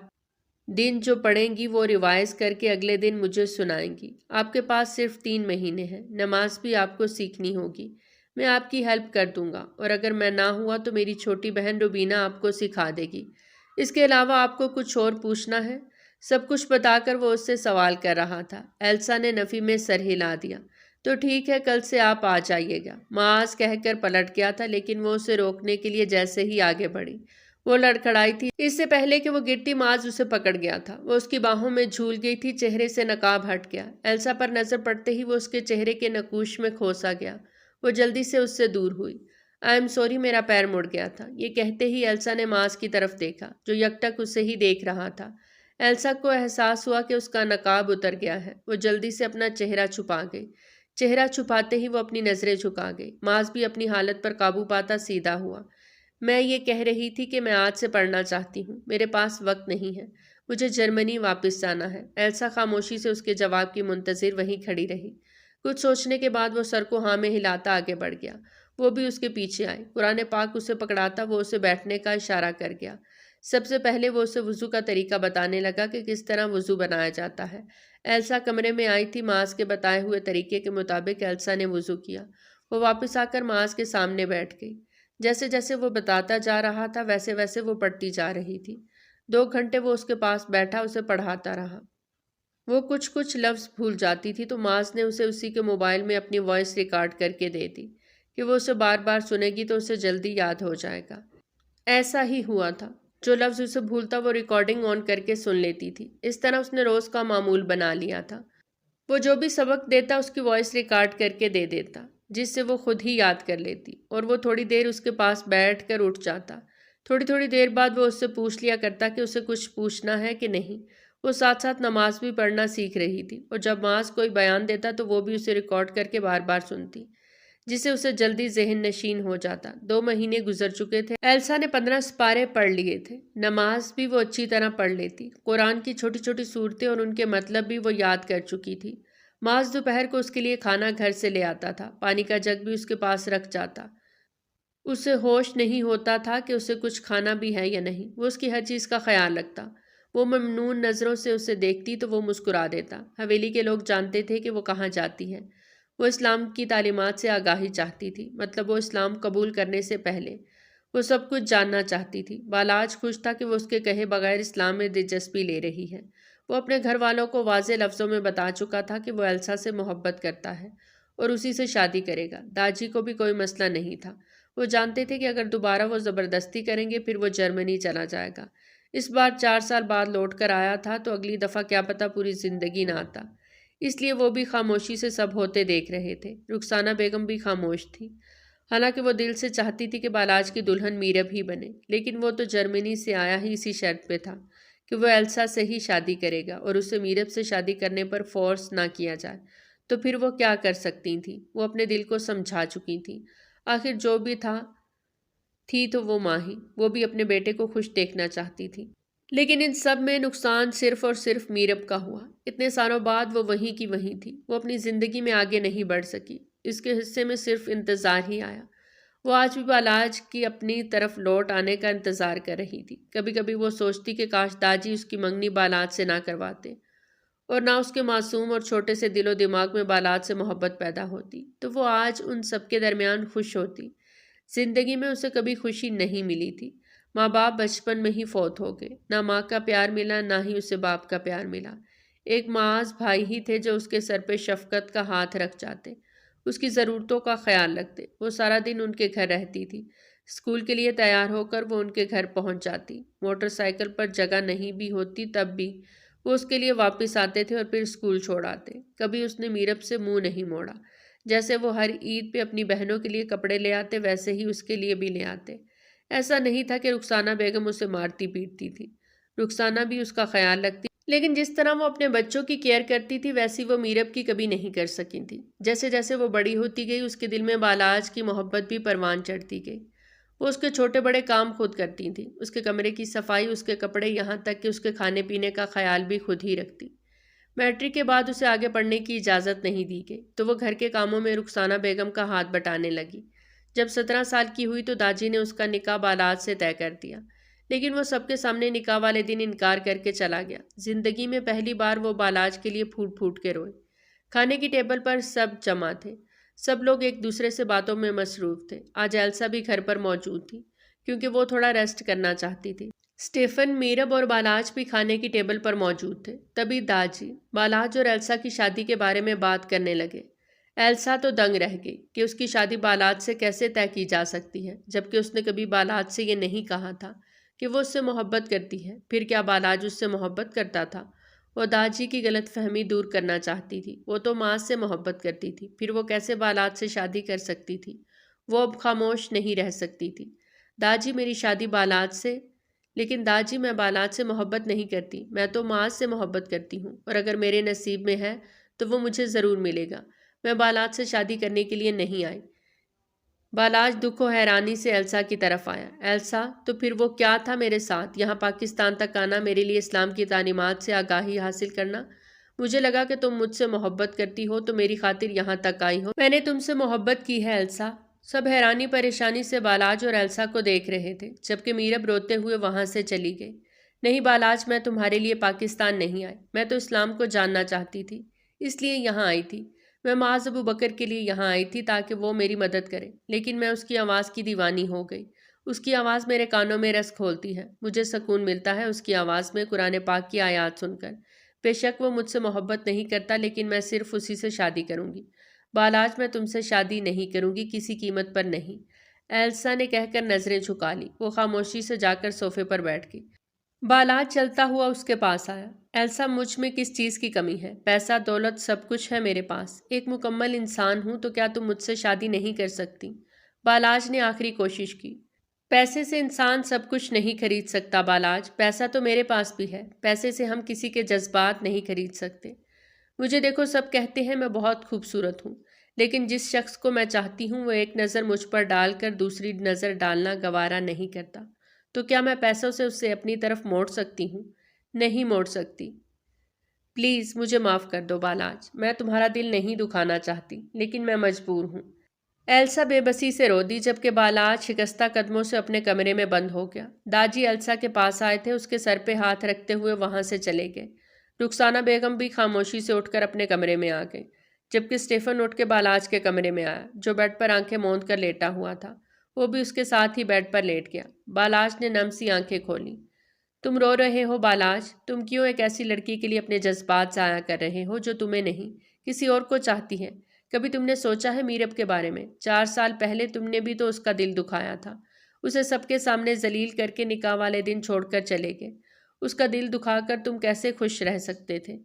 دن جو پڑھیں گی وہ ریوائز کر کے اگلے دن مجھے سنائیں گی۔ آپ کے پاس صرف 3 مہینے ہیں، نماز بھی آپ کو سیکھنی ہوگی، میں آپ کی ہیلپ کر دوں گا، اور اگر میں نہ ہوا تو میری چھوٹی بہن روبینہ آپ کو سکھا دے گی۔ اس کے علاوہ آپ کو کچھ اور پوچھنا ہے؟ سب کچھ بتا کر وہ اس سے سوال کر رہا تھا۔ ایلسا نے نفی میں سر ہلا دیا۔ تو ٹھیک ہے، کل سے آپ آ جائیے گا، معاذ کہہ کر پلٹ گیا تھا، لیکن وہ اسے روکنے کے لیے جیسے ہی آگے بڑھی وہ لڑکھڑائی تھی۔ اس سے پہلے کہ وہ گرتی معاذ اسے پکڑ گیا تھا، وہ اس کی باہوں میں جھول گئی تھی، چہرے سے نقاب ہٹ گیا۔ ایلسا پر نظر پڑتے ہی وہ اس کے چہرے کے نقوش میں کھوسا گیا، وہ جلدی سے اس سے دور ہوئی۔ آئی ایم سوری، میرا پیر مڑ گیا تھا۔ یہ کہتے ہی ایلسا نے معاذ کی طرف دیکھا جو یکٹک اسے ہی دیکھ رہا تھا۔ ایلسا کو احساس ہوا کہ اس کا نقاب اتر گیا ہے، وہ جلدی سے اپنا چہرہ چھپا گئی۔ چہرہ چھپاتے ہی وہ اپنی نظریں جھکا گئی۔ معاذ بھی اپنی حالت پر قابو پاتا سیدھا ہوا۔ میں یہ کہہ رہی تھی کہ میں آج سے پڑھنا چاہتی ہوں، میرے پاس وقت نہیں ہے، مجھے جرمنی واپس جانا ہے۔ ایلسا خاموشی سے اس کے جواب کی منتظر وہیں کھڑی رہی۔ کچھ سوچنے کے بعد وہ سر کو ہاں میں ہلاتا آگے بڑھ گیا، وہ بھی اس کے پیچھے آئی۔ قرآن پاک اسے پکڑاتا وہ اسے بیٹھنے کا اشارہ کر گیا۔ سب سے پہلے وہ اسے وضو کا طریقہ بتانے لگا کہ کس طرح وضو بنایا جاتا ہے۔ ایلسا کمرے میں آئی تھی، معاذ کے بتائے ہوئے طریقے کے مطابق ایلسا نے وضو کیا۔ وہ واپس آ کر معاذ کے سامنے بیٹھ گئی۔ جیسے جیسے وہ بتاتا جا رہا تھا ویسے ویسے وہ پڑھتی جا رہی تھی۔ 2 گھنٹے وہ اس کے پاس بیٹھا اسے پڑھاتا رہا۔ وہ کچھ لفظ بھول جاتی تھی تو معاذ نے اسے اسی کے موبائل میں اپنی وائس ریکارڈ کر کے دے دی کہ وہ اسے بار بار سنے گی تو اسے جلدی یاد ہو جائے گا۔ ایسا ہی ہوا تھا، جو لفظ اسے بھولتا وہ ریکارڈنگ آن کر کے سن لیتی تھی۔ اس طرح اس نے روز کا معمول بنا لیا تھا، وہ جو بھی سبق دیتا اس کی وائس ریکارڈ کر کے دے دیتا جس سے وہ خود ہی یاد کر لیتی، اور وہ تھوڑی دیر اس کے پاس بیٹھ کر اٹھ جاتا۔ تھوڑی دیر بعد وہ اس سے پوچھ لیا کرتا کہ اسے کچھ پوچھنا ہے کہ نہیں۔ وہ ساتھ ساتھ نماز بھی پڑھنا سیکھ رہی تھی، اور جب معاذ کوئی بیان دیتا تو وہ بھی اسے ریکارڈ کر کے بار بار سنتی، جسے اسے جلدی ذہن نشین ہو جاتا۔ 2 مہینے گزر چکے تھے، ایلسا نے 15 سپارے پڑھ لیے تھے، نماز بھی وہ اچھی طرح پڑھ لیتی، قرآن کی چھوٹی چھوٹی صورتیں اور ان کے مطلب بھی وہ یاد کر چکی تھی۔ معاذ دوپہر کو اس کے لیے کھانا گھر سے لے آتا تھا، پانی کا جگ بھی اس کے پاس رکھ جاتا۔ اسے ہوش نہیں ہوتا تھا کہ اسے کچھ کھانا بھی ہے یا نہیں، وہ اس کی ہر چیز کا خیال رکھتا۔ وہ ممنون نظروں سے اسے دیکھتی تو وہ مسکرا دیتا۔ حویلی کے لوگ جانتے تھے کہ وہ کہاں جاتی ہے۔ وہ اسلام کی تعلیمات سے آگاہی چاہتی تھی، مطلب وہ اسلام قبول کرنے سے پہلے وہ سب کچھ جاننا چاہتی تھی۔ بالاج خوش تھا کہ وہ اس کے کہے بغیر اسلام میں دلچسپی لے رہی ہے۔ وہ اپنے گھر والوں کو واضح لفظوں میں بتا چکا تھا کہ وہ ایلسا سے محبت کرتا ہے اور اسی سے شادی کرے گا۔ داجی کو بھی کوئی مسئلہ نہیں تھا، وہ جانتے تھے کہ اگر دوبارہ وہ زبردستی کریں گے پھر وہ جرمنی چلا جائے گا۔ اس بار 4 سال بعد لوٹ کر آیا تھا تو اگلی دفعہ کیا پتہ پوری زندگی نہ آتا، اس لیے وہ بھی خاموشی سے سب ہوتے دیکھ رہے تھے۔ رخسانہ بیگم بھی خاموش تھی، حالانکہ وہ دل سے چاہتی تھی کہ بالاج کی دلہن میرب ہی بنے، لیکن وہ تو جرمنی سے آیا ہی اسی شرط پہ تھا کہ وہ ایلسا سے ہی شادی کرے گا اور اسے میرب سے شادی کرنے پر فورس نہ کیا جائے۔ تو پھر وہ کیا کر سکتی تھیں؟ وہ اپنے دل کو سمجھا چکی تھیں، آخر جو بھی تھی تو وہ ماں ہی، وہ بھی اپنے بیٹے کو خوش دیکھنا چاہتی تھی۔ لیکن ان سب میں نقصان صرف اور صرف میرب کا ہوا۔ اتنے سالوں بعد وہ وہیں کی وہیں تھی، وہ اپنی زندگی میں آگے نہیں بڑھ سکی، اس کے حصے میں صرف انتظار ہی آیا۔ وہ آج بھی بالاج کی اپنی طرف لوٹ آنے کا انتظار کر رہی تھی۔ کبھی کبھی وہ سوچتی کہ کاش داجی اس کی منگنی بالاج سے نہ کرواتے اور نہ اس کے معصوم اور چھوٹے سے دل و دماغ میں بالاج سے محبت پیدا ہوتی، تو وہ آج ان سب کے درمیان خوش ہوتی۔ زندگی میں اسے کبھی خوشی نہیں ملی تھی، ماں باپ بچپن میں ہی فوت ہو گئے، نہ ماں کا پیار ملا نہ ہی اسے باپ کا پیار ملا۔ ایک معاذ بھائی ہی تھے جو اس کے سر پہ شفقت کا ہاتھ رکھ جاتے، اس کی ضرورتوں کا خیال رکھتے۔ وہ سارا دن ان کے گھر رہتی تھی۔ اسکول کے لیے تیار ہو کر وہ ان کے گھر پہنچ جاتی۔ موٹر سائیکل پر جگہ نہیں بھی ہوتی تب بھی وہ اس کے لیے واپس آتے تھے اور پھر اسکول چھوڑ آتے۔ کبھی اس نے میرب سے منہ نہیں موڑا۔ جیسے وہ ہر عید پہ اپنی بہنوں کے لیے کپڑے لے آتے ویسے ہی اس کے لیے بھی لے آتے۔ ایسا نہیں تھا کہ رخسانہ بیگم اسے مارتی پیٹتی تھی، رخسانہ بھی اس کا خیال رکھتی، لیکن جس طرح وہ اپنے بچوں کی کیئر کرتی تھی ویسی وہ میرب کی کبھی نہیں کر سکی تھی۔ جیسے جیسے وہ بڑی ہوتی گئی اس کے دل میں بالاج کی محبت بھی پروان چڑھتی گئی۔ وہ اس کے چھوٹے بڑے کام خود کرتی تھیں، اس کے کمرے کی صفائی، اس کے کپڑے، یہاں تک کہ اس کے کھانے پینے کا خیال بھی خود ہی رکھتی۔ میٹرک کے بعد اسے آگے پڑھنے کی اجازت نہیں دی گئی تو وہ گھر کے کاموں میں رخسانہ بیگم کا ہاتھ بٹانے لگی۔ جب 17 سال کی ہوئی تو داجی نے اس کا نکاح بالاج سے طے کر دیا، لیکن وہ سب کے سامنے نکاح والے دن انکار کر کے چلا گیا۔ زندگی میں پہلی بار وہ بالاج کے لیے پھوٹ پھوٹ کے روئے۔ کھانے کی ٹیبل پر سب جمع تھے، سب لوگ ایک دوسرے سے باتوں میں مصروف تھے۔ آج ایلسا بھی گھر پر موجود تھی کیونکہ وہ تھوڑا ریسٹ کرنا چاہتی تھی۔ اسٹیفن، میرب اور بالاج بھی کھانے کی ٹیبل پر موجود تھے۔ تبھی داجی بالاج اور ایلسا کی شادی کے بارے میں بات کرنے لگے۔ ایلسا تو دنگ رہ گئی کہ اس کی شادی بالاج سے کیسے طے کی جا سکتی ہے، جبکہ اس نے کبھی بالاج سے یہ نہیں کہا تھا کہ وہ اس سے محبت کرتی ہے۔ پھر کیا بالاج اس سے محبت کرتا تھا؟ وہ داجی کی غلط فہمی دور کرنا چاہتی تھی۔ وہ تو ماں سے محبت کرتی تھی، پھر وہ کیسے بالاج سے شادی کر سکتی تھی؟ وہ اب خاموش نہیں رہ سکتی تھی۔ داجی، میری شادی بالاج سے؟ لیکن داجی، میں بالاج سے محبت نہیں کرتی، میں تو معاذ سے محبت کرتی ہوں، اور اگر میرے نصیب میں ہے تو وہ مجھے ضرور ملے گا۔ میں بالاج سے شادی کرنے کے لیے نہیں آئی۔ بالاج دکھ و حیرانی سے ایلسا کی طرف آیا۔ ایلسا، تو پھر وہ کیا تھا میرے ساتھ؟ یہاں پاکستان تک آنا، میرے لیے اسلام کی تعلیمات سے آگاہی حاصل کرنا؟ مجھے لگا کہ تم مجھ سے محبت کرتی ہو تو میری خاطر یہاں تک آئی ہو۔ میں نے تم سے محبت کی ہے ایلسا۔ سب حیرانی پریشانی سے بالاج اور ایلسا کو دیکھ رہے تھے، جبکہ میرب روتے ہوئے وہاں سے چلی گئی۔ نہیں بالاج، میں تمہارے لیے پاکستان نہیں آئی، میں تو اسلام کو جاننا چاہتی تھی، اس لیے یہاں آئی تھی۔ میں معاذ ابو بکر کے لیے یہاں آئی تھی تاکہ وہ میری مدد کرے، لیکن میں اس کی آواز کی دیوانی ہو گئی۔ اس کی آواز میرے کانوں میں رس کھولتی ہے، مجھے سکون ملتا ہے اس کی آواز میں، قرآن پاک کی آیات سن کر۔ بے شک وہ مجھ سے محبت نہیں کرتا، لیکن میں صرف اسی سے شادی کروں گی۔ بالاج، میں تم سے شادی نہیں کروں گی، کسی قیمت پر نہیں۔ ایلسا نے کہہ کر نظریں جھکا لی۔ وہ خاموشی سے جا کر صوفے پر بیٹھ گئی۔ بالاج چلتا ہوا اس کے پاس آیا۔ ایلسا، مجھ میں کس چیز کی کمی ہے؟ پیسہ دولت سب کچھ ہے میرے پاس، ایک مکمل انسان ہوں، تو کیا تم مجھ سے شادی نہیں کر سکتی؟ بالاج نے آخری کوشش کی۔ پیسے سے انسان سب کچھ نہیں خرید سکتا بالاج، پیسہ تو میرے پاس بھی ہے، پیسے سے ہم کسی کے جذبات نہیں خرید سکتے۔ مجھے دیکھو، سب کہتے ہیں میں بہت خوبصورت ہوں، لیکن جس شخص کو میں چاہتی ہوں وہ ایک نظر مجھ پر ڈال کر دوسری نظر ڈالنا گوارا نہیں کرتا، تو کیا میں پیسوں سے اسے اپنی طرف موڑ سکتی ہوں؟ نہیں موڑ سکتی۔ پلیز مجھے معاف کر دو بالاج، میں تمہارا دل نہیں دکھانا چاہتی، لیکن میں مجبور ہوں۔ ایلسا بے بسی سے رو دی، جبکہ بالاج شکستہ قدموں سے اپنے کمرے میں بند ہو گیا۔ داجی ایلسا کے پاس آئے تھے، اس کے سر پہ ہاتھ رکھتے ہوئے وہاں سے چلے گئے۔ رخسانہ بیگم بھی خاموشی سے اٹھ کر اپنے کمرے میں آ گئی، جبکہ اسٹیفن اٹھ کے بالاج کے کمرے میں آیا، جو بیڈ پر آنکھیں موند کر لیٹا ہوا تھا۔ وہ بھی اس کے ساتھ ہی بیڈ پر لیٹ گیا۔ بالاج نے نم سی آنکھیں کھولیں۔ تم رو رہے ہو بالاج؟ تم کیوں ایک ایسی لڑکی کے لیے اپنے جذبات ضائع کر رہے ہو جو تمہیں نہیں، کسی اور کو چاہتی ہے؟ کبھی تم نے سوچا ہے میرب کے بارے میں؟ 4 سال پہلے تم نے بھی تو اس کا دل دکھایا تھا، اسے سب کے سامنے ذلیل کر کے نکاح والے دن چھوڑ کر چلے گئے۔ اس کا دل دکھا کر تم کیسے خوش رہ سکتے تھے؟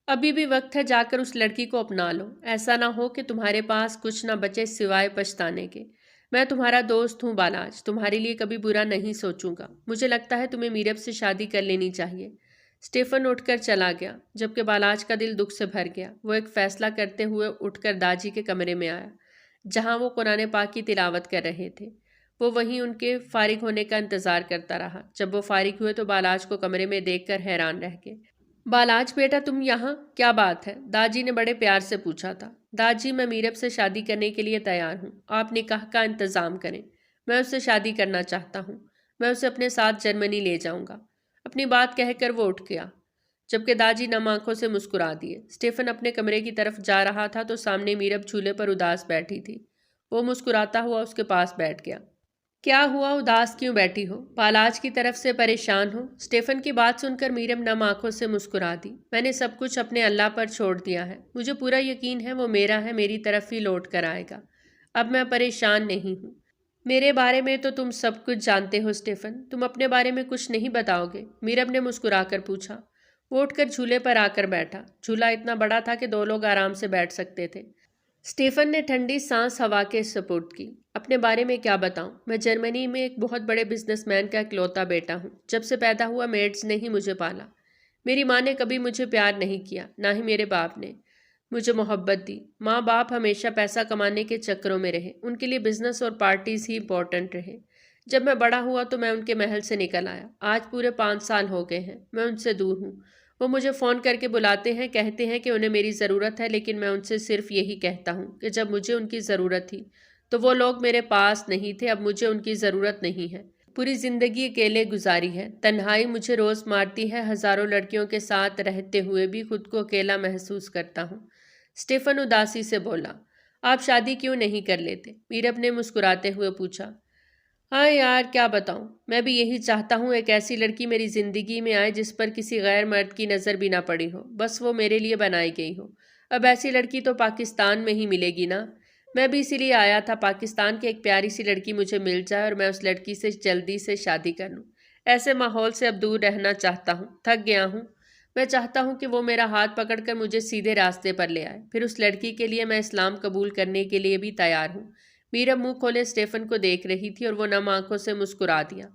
ابھی بھی وقت ہے، جا کر اس لڑکی کو اپنا لو، ایسا نہ ہو کہ تمہارے پاس کچھ نہ بچے سوائے پچھتانے کے۔ میں تمہارا دوست ہوں بالاج، تمہارے لیے کبھی برا نہیں سوچوں گا۔ مجھے لگتا ہے تمہیں میرب سے شادی کر لینی چاہیے۔ اسٹیفن اٹھ کر چلا گیا، جبکہ بالاج کا دل دکھ سے بھر گیا۔ وہ ایک فیصلہ کرتے ہوئے اٹھ کر داجی کے کمرے میں آیا، جہاں وہ قرآن پاک کی تلاوت کر رہے تھے۔ وہ وہیں ان کے فارغ ہونے کا انتظار کرتا رہا۔ جب وہ فارغ ہوئے تو بالاج کو کمرے میں دیکھ کر حیران رہ گئے۔ بالاج بیٹا، تم یہاں؟ کیا بات ہے؟ داجی نے بڑے پیار سے پوچھا تھا۔ داجی، میں میرب سے شادی کرنے کے لیے تیار ہوں، آپ نکاح کا انتظام کریں۔ میں اس سے شادی کرنا چاہتا ہوں، میں اسے اپنے ساتھ جرمنی لے جاؤں گا۔ اپنی بات کہہ کر وہ اٹھ گیا، جبکہ داجی نم آنکھوں سے مسکرا دیے۔ اسٹیفن اپنے کمرے کی طرف جا رہا تھا تو سامنے میرب جھولے پر اداس بیٹھی تھی۔ وہ مسکراتا ہوا اس کے پاس بیٹھ گیا۔ کیا ہوا، اداس کیوں بیٹھی ہو؟ پالاج کی طرف سے پریشان ہو؟ اسٹیفن کی بات سن کر میرم نم آنکھوں سے مسکرا دی۔ میں نے سب کچھ اپنے اللہ پر چھوڑ دیا ہے، مجھے پورا یقین ہے وہ میرا ہے، میری طرف ہی لوٹ کر آئے گا۔ اب میں پریشان نہیں ہوں۔ میرے بارے میں تو تم سب کچھ جانتے ہو اسٹیفن، تم اپنے بارے میں کچھ نہیں بتاؤ گے؟ میرم نے مسکرا کر پوچھا۔ وہ اٹھ کر جھولے پر آ کر بیٹھا۔ جھولا اتنا بڑا تھا کہ 2 لوگ آرام سے بیٹھ سکتے تھے۔ اسٹیفن نے ٹھنڈی سانس ہوا کے سپرد کی۔ اپنے بارے میں کیا بتاؤں؟ میں جرمنی میں ایک بہت بڑے بزنس مین کا اکلوتا بیٹا ہوں۔ جب سے پیدا ہوا میڈز نے ہی مجھے پالا۔ میری ماں نے کبھی مجھے پیار نہیں کیا، نہ ہی میرے باپ نے مجھے محبت دی۔ ماں باپ ہمیشہ پیسہ کمانے کے چکروں میں رہے، ان کے لیے بزنس اور پارٹیز ہی امپورٹنٹ رہے۔ جب میں بڑا ہوا تو میں ان کے محل سے نکل آیا۔ آج پورے 5 سال ہو گئے ہیں، میں ان سے دور ہوں۔ وہ مجھے فون کر کے بلاتے ہیں، کہتے ہیں کہ انہیں میری ضرورت ہے، لیکن میں ان سے صرف یہی کہتا ہوں کہ جب مجھے ان کی ضرورت تھی تو وہ لوگ میرے پاس نہیں تھے، اب مجھے ان کی ضرورت نہیں ہے۔ پوری زندگی اکیلے گزاری ہے، تنہائی مجھے روز مارتی ہے، ہزاروں لڑکیوں کے ساتھ رہتے ہوئے بھی خود کو اکیلا محسوس کرتا ہوں۔ اسٹیفن اداسی سے بولا۔ آپ شادی کیوں نہیں کر لیتے؟ میرب نے مسکراتے ہوئے پوچھا۔ ہاں یار، کیا بتاؤں، میں بھی یہی چاہتا ہوں، ایک ایسی لڑکی میری زندگی میں آئے جس پر کسی غیر مرد کی نظر بھی نہ پڑی ہو، بس وہ میرے لیے بنائی گئی ہو۔ اب ایسی لڑکی تو پاکستان میں ہی ملے گی نا۔ میں بھی اسی لیے آیا تھا پاکستان کی ایک پیاری سی لڑکی مجھے مل جائے اور میں اس لڑکی سے جلدی سے شادی کر لوں۔ ایسے ماحول سے اب دور رہنا چاہتا ہوں، تھک گیا ہوں۔ میں چاہتا ہوں کہ وہ میرا ہاتھ پکڑ کر مجھے سیدھے راستے پر لے آئے، پھر اس لڑکی کے لیے میں اسلام قبول کرنے کے لیے بھی تیار ہوں۔ میرب منہ کھولے اسٹیفن کو دیکھ رہی تھی اور وہ نم آنکھوں سے مسکرا دیا۔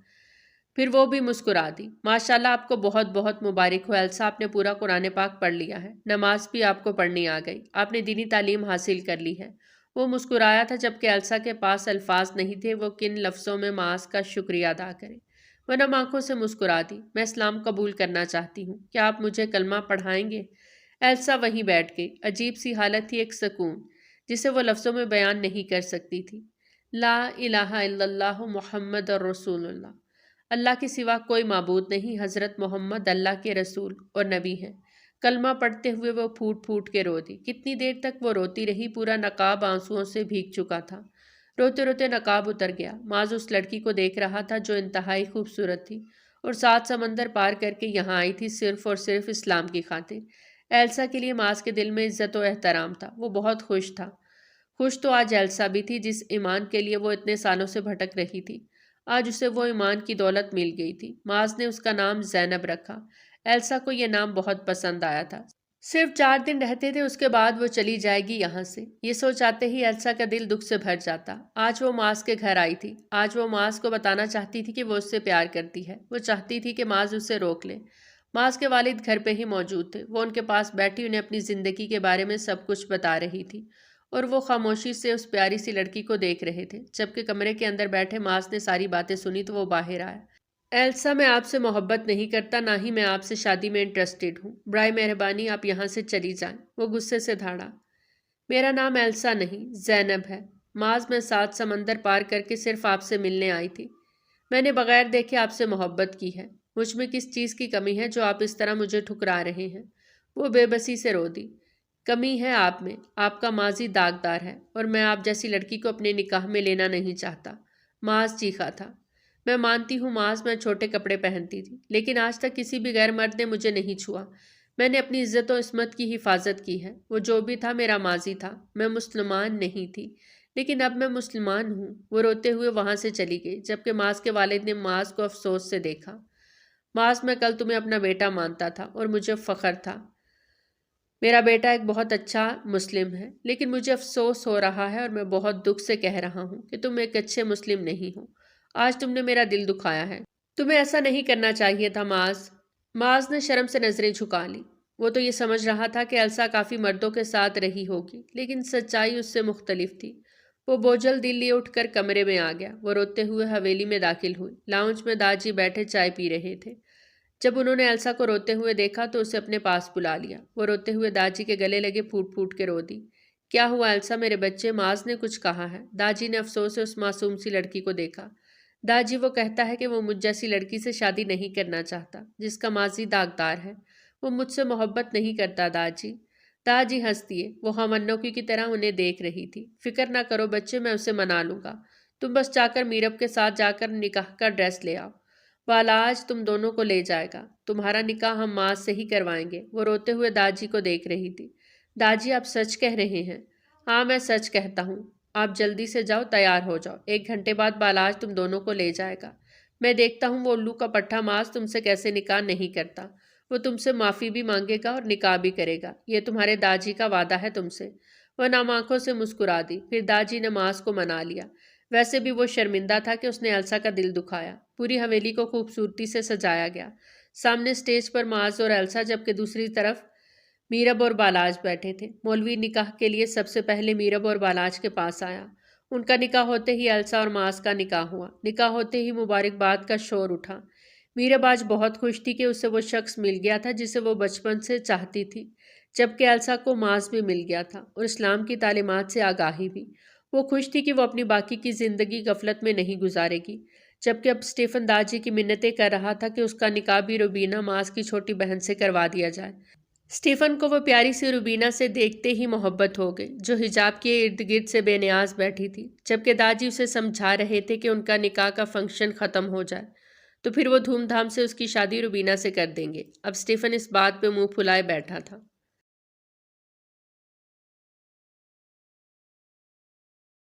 پھر وہ بھی مسکرا دی۔ ماشاءاللہ، آپ کو بہت بہت مبارک ہو ایلسا، آپ نے پورا قرآن پاک پڑھ لیا ہے، نماز بھی آپ کو پڑھنی آ گئی، آپ نے دینی تعلیم حاصل کر لی ہے۔ وہ مسکرایا تھا جبکہ ایلسا کے پاس الفاظ نہیں تھے وہ کن لفظوں میں معاذ کا شکریہ ادا کرے۔ وہ نم آنکھوں سے مسکرا دی۔ میں اسلام قبول کرنا چاہتی ہوں، کیا آپ مجھے کلمہ پڑھائیں گے؟ ایلسا وہیں بیٹھ گئی۔ عجیب سی حالت تھی، ایک سکون جسے وہ لفظوں میں بیان نہیں کر سکتی تھی۔ لا الہ الا اللہ محمد الرسول اللہ۔ اللہ کے سوا کوئی معبود نہیں، حضرت محمد اللہ کے رسول اور نبی ہیں۔ کلمہ پڑھتے ہوئے وہ پھوٹ پھوٹ کے رو دی۔ کتنی دیر تک وہ روتی رہی، پورا نقاب آنسوؤں سے بھیگ چکا تھا۔ روتے روتے نقاب اتر گیا۔ معاذ اس لڑکی کو دیکھ رہا تھا جو انتہائی خوبصورت تھی اور 7 سمندر پار کر کے یہاں آئی تھی صرف اور صرف اسلام کی خاطر۔ ایلسا کے لیے معاذ کے دل میں عزت و احترام تھا، وہ بہت خوش تھا۔ خوش تو آج ایلسا بھی تھی جس ایمان کے لیے وہ اتنے سالوں سے بھٹک رہی تھی۔ آج اسے وہ ایمان کی دولت مل گئی تھی۔ معاذ نے اس کا نام زینب رکھا۔ ایلسا کو یہ نام بہت پسند آیا تھا۔ صرف 4 دن رہتے تھے، اس کے بعد وہ چلی جائے گی یہاں سے۔ یہ سوچ آتے ہی ایلسا کا دل دکھ سے بھر جاتا۔ آج وہ معاذ کے گھر آئی تھی۔ آج وہ معاذ کو بتانا چاہتی تھی کہ وہ اس سے پیار کرتی ہے۔ وہ چاہتی تھی کہ معاذ اسے روک لے۔ معاذ کے والد گھر پہ ہی موجود تھے۔ وہ ان کے پاس بیٹھی انہیں اپنی زندگی کے بارے میں سب کچھ بتا رہی تھی اور وہ خاموشی سے اس پیاری سی لڑکی کو دیکھ رہے تھے۔ جبکہ کمرے کے اندر بیٹھے معاذ نے ساری باتیں سنی تو وہ باہر آیا۔ ایلسا، میں آپ سے محبت نہیں کرتا، نہ ہی میں آپ سے شادی میں انٹرسٹڈ ہوں۔ برائے مہربانی آپ یہاں سے چلی جائیں۔ وہ غصے سے دھاڑا۔ میرا نام ایلسا نہیں، زینب ہے۔ معاذ، میں 7 سمندر پار کر کے صرف آپ سے ملنے آئی تھی۔ میں نے بغیر دیکھے آپ سے محبت کی ہے۔ مجھ میں کس چیز کی کمی ہے جو آپ اس طرح مجھے ٹھکرا رہے ہیں؟ وہ بے بسی سے رو دی۔ کمی ہے آپ میں، آپ کا ماضی داغدار ہے اور میں آپ جیسی لڑکی کو اپنے نکاح میں لینا نہیں چاہتا۔ معاذ چیخا تھا۔ میں مانتی ہوں معاذ، میں چھوٹے کپڑے پہنتی تھی، لیکن آج تک کسی بھی غیر مرد نے مجھے نہیں چھوا۔ میں نے اپنی عزت و عصمت کی حفاظت کی ہے۔ وہ جو بھی تھا میرا ماضی تھا، میں مسلمان نہیں تھی، لیکن اب میں مسلمان ہوں۔ وہ روتے ہوئے وہاں سے چلی گئی جبکہ معاذ کے والد نے معاذ کو افسوس سے دیکھا۔ معاذ، میں کل تمہیں اپنا بیٹا مانتا تھا اور مجھے فخر تھا۔ میرا بیٹا ایک بہت اچھا مسلم ہے، لیکن مجھے افسوس ہو رہا ہے اور میں بہت دکھ سے کہہ رہا ہوں کہ تم ایک اچھے مسلم نہیں ہو۔ آج تم نے میرا دل دکھایا ہے۔ تمہیں ایسا نہیں کرنا چاہیے تھا معاذ۔ معاذ نے شرم سے نظریں جھکا لی۔ وہ تو یہ سمجھ رہا تھا کہ ایلسا کافی مردوں کے ساتھ رہی ہوگی، لیکن سچائی اس سے مختلف تھی۔ وہ بوجھل دل لیے اٹھ کر کمرے میں آ گیا۔ وہ روتے ہوئے حویلی میں داخل ہوئی۔ لاؤنج میں داجی بیٹھے چائے پی رہے تھے۔ جب انہوں نے ایلسا کو روتے ہوئے دیکھا تو اسے اپنے پاس بلا لیا۔ وہ روتے ہوئے داجی کے گلے لگے، پھوٹ پھوٹ کے رو دی۔ کیا ہوا ایلسا میرے بچے؟ معاذ نے کچھ کہا ہے؟ داجی نے افسوس سے اس معصوم سی لڑکی کو دیکھا۔ داجی، وہ کہتا ہے کہ وہ مجھ جیسی لڑکی سے شادی نہیں کرنا چاہتا جس کا ماضی داغدار ہے۔ وہ مجھ سے محبت نہیں کرتا داجی۔ داجی ہنس دیے۔ وہ ہم انوکی کی طرح انہیں دیکھ رہی تھی۔ فکر نہ کرو بچے، میں اسے منا لوں گا۔ تم بس جا کر میرب کے ساتھ جا کر نکاح کا ڈریس لے آؤ۔ بالاج تم دونوں کو لے جائے گا۔ تمہارا نکاح ہم ماس سے ہی کروائیں گے۔ وہ روتے ہوئے داجی کو دیکھ رہی تھی۔ داجی آپ سچ کہہ رہے ہیں؟ ہاں میں سچ کہتا ہوں۔ آپ جلدی سے جاؤ، تیار ہو جاؤ۔ 1 گھنٹے بعد بالاج تم دونوں کو لے جائے گا۔ میں دیکھتا ہوں وہ الو کا پٹھا ماس تم سے کیسے نکاح نہیں کرتا۔ وہ تم سے معافی بھی مانگے گا اور نکاح بھی کرے گا۔ یہ تمہارے داجی کا وعدہ ہے تم سے۔ وہ نام آنکھوں سے مسکرا دی۔ پھر داجی نے ماس کو منا لیا۔ ویسے بھی وہ شرمندہ تھا کہ اس نے ایلسا کا دل دکھایا۔ پوری حویلی کو خوبصورتی سے سجایا گیا۔ سامنے اسٹیج پر ماس اور ایلسا، جبکہ دوسری طرف میرب اور بالاج بیٹھے تھے۔ مولوی نکاح کے لیے سب سے پہلے میرب اور بالاج کے پاس آیا۔ ان کا نکاح ہوتے ہی ایلسا اور ماس کا نکاح ہوا۔ نکاح ہوتے ہی مبارکباد کا شور اٹھا۔ میرب آج بہت خوش تھی کہ اسے وہ شخص مل گیا تھا جسے وہ بچپن سے چاہتی تھی، جبکہ ایلسا کو ماس بھی مل گیا تھا اور اسلام کی تعلیمات سے آگاہی بھی۔ وہ خوش تھی کہ وہ اپنی باقی کی زندگی غفلت میں نہیں گزارے گی، جبکہ اب اسٹیفن داجی کی منتیں کر رہا تھا کہ اس کا نکاح بھی روبینہ ماس کی چھوٹی بہن سے کروا دیا جائے۔ اسٹیفن کو وہ پیاری سی روبینہ سے دیکھتے ہی محبت ہو گئی، جو حجاب کے ارد گرد سے بے نیاز بیٹھی تھی، جبکہ داجی اسے سمجھا رہے تھے کہ ان کا نکاح کا فنکشن ختم ہو جائے تو پھر وہ دھوم دھام سے اس کی شادی روبینہ سے کر دیں گے۔ اب اسٹیفن اس بات پہ منہ پھلائے بیٹھا تھا۔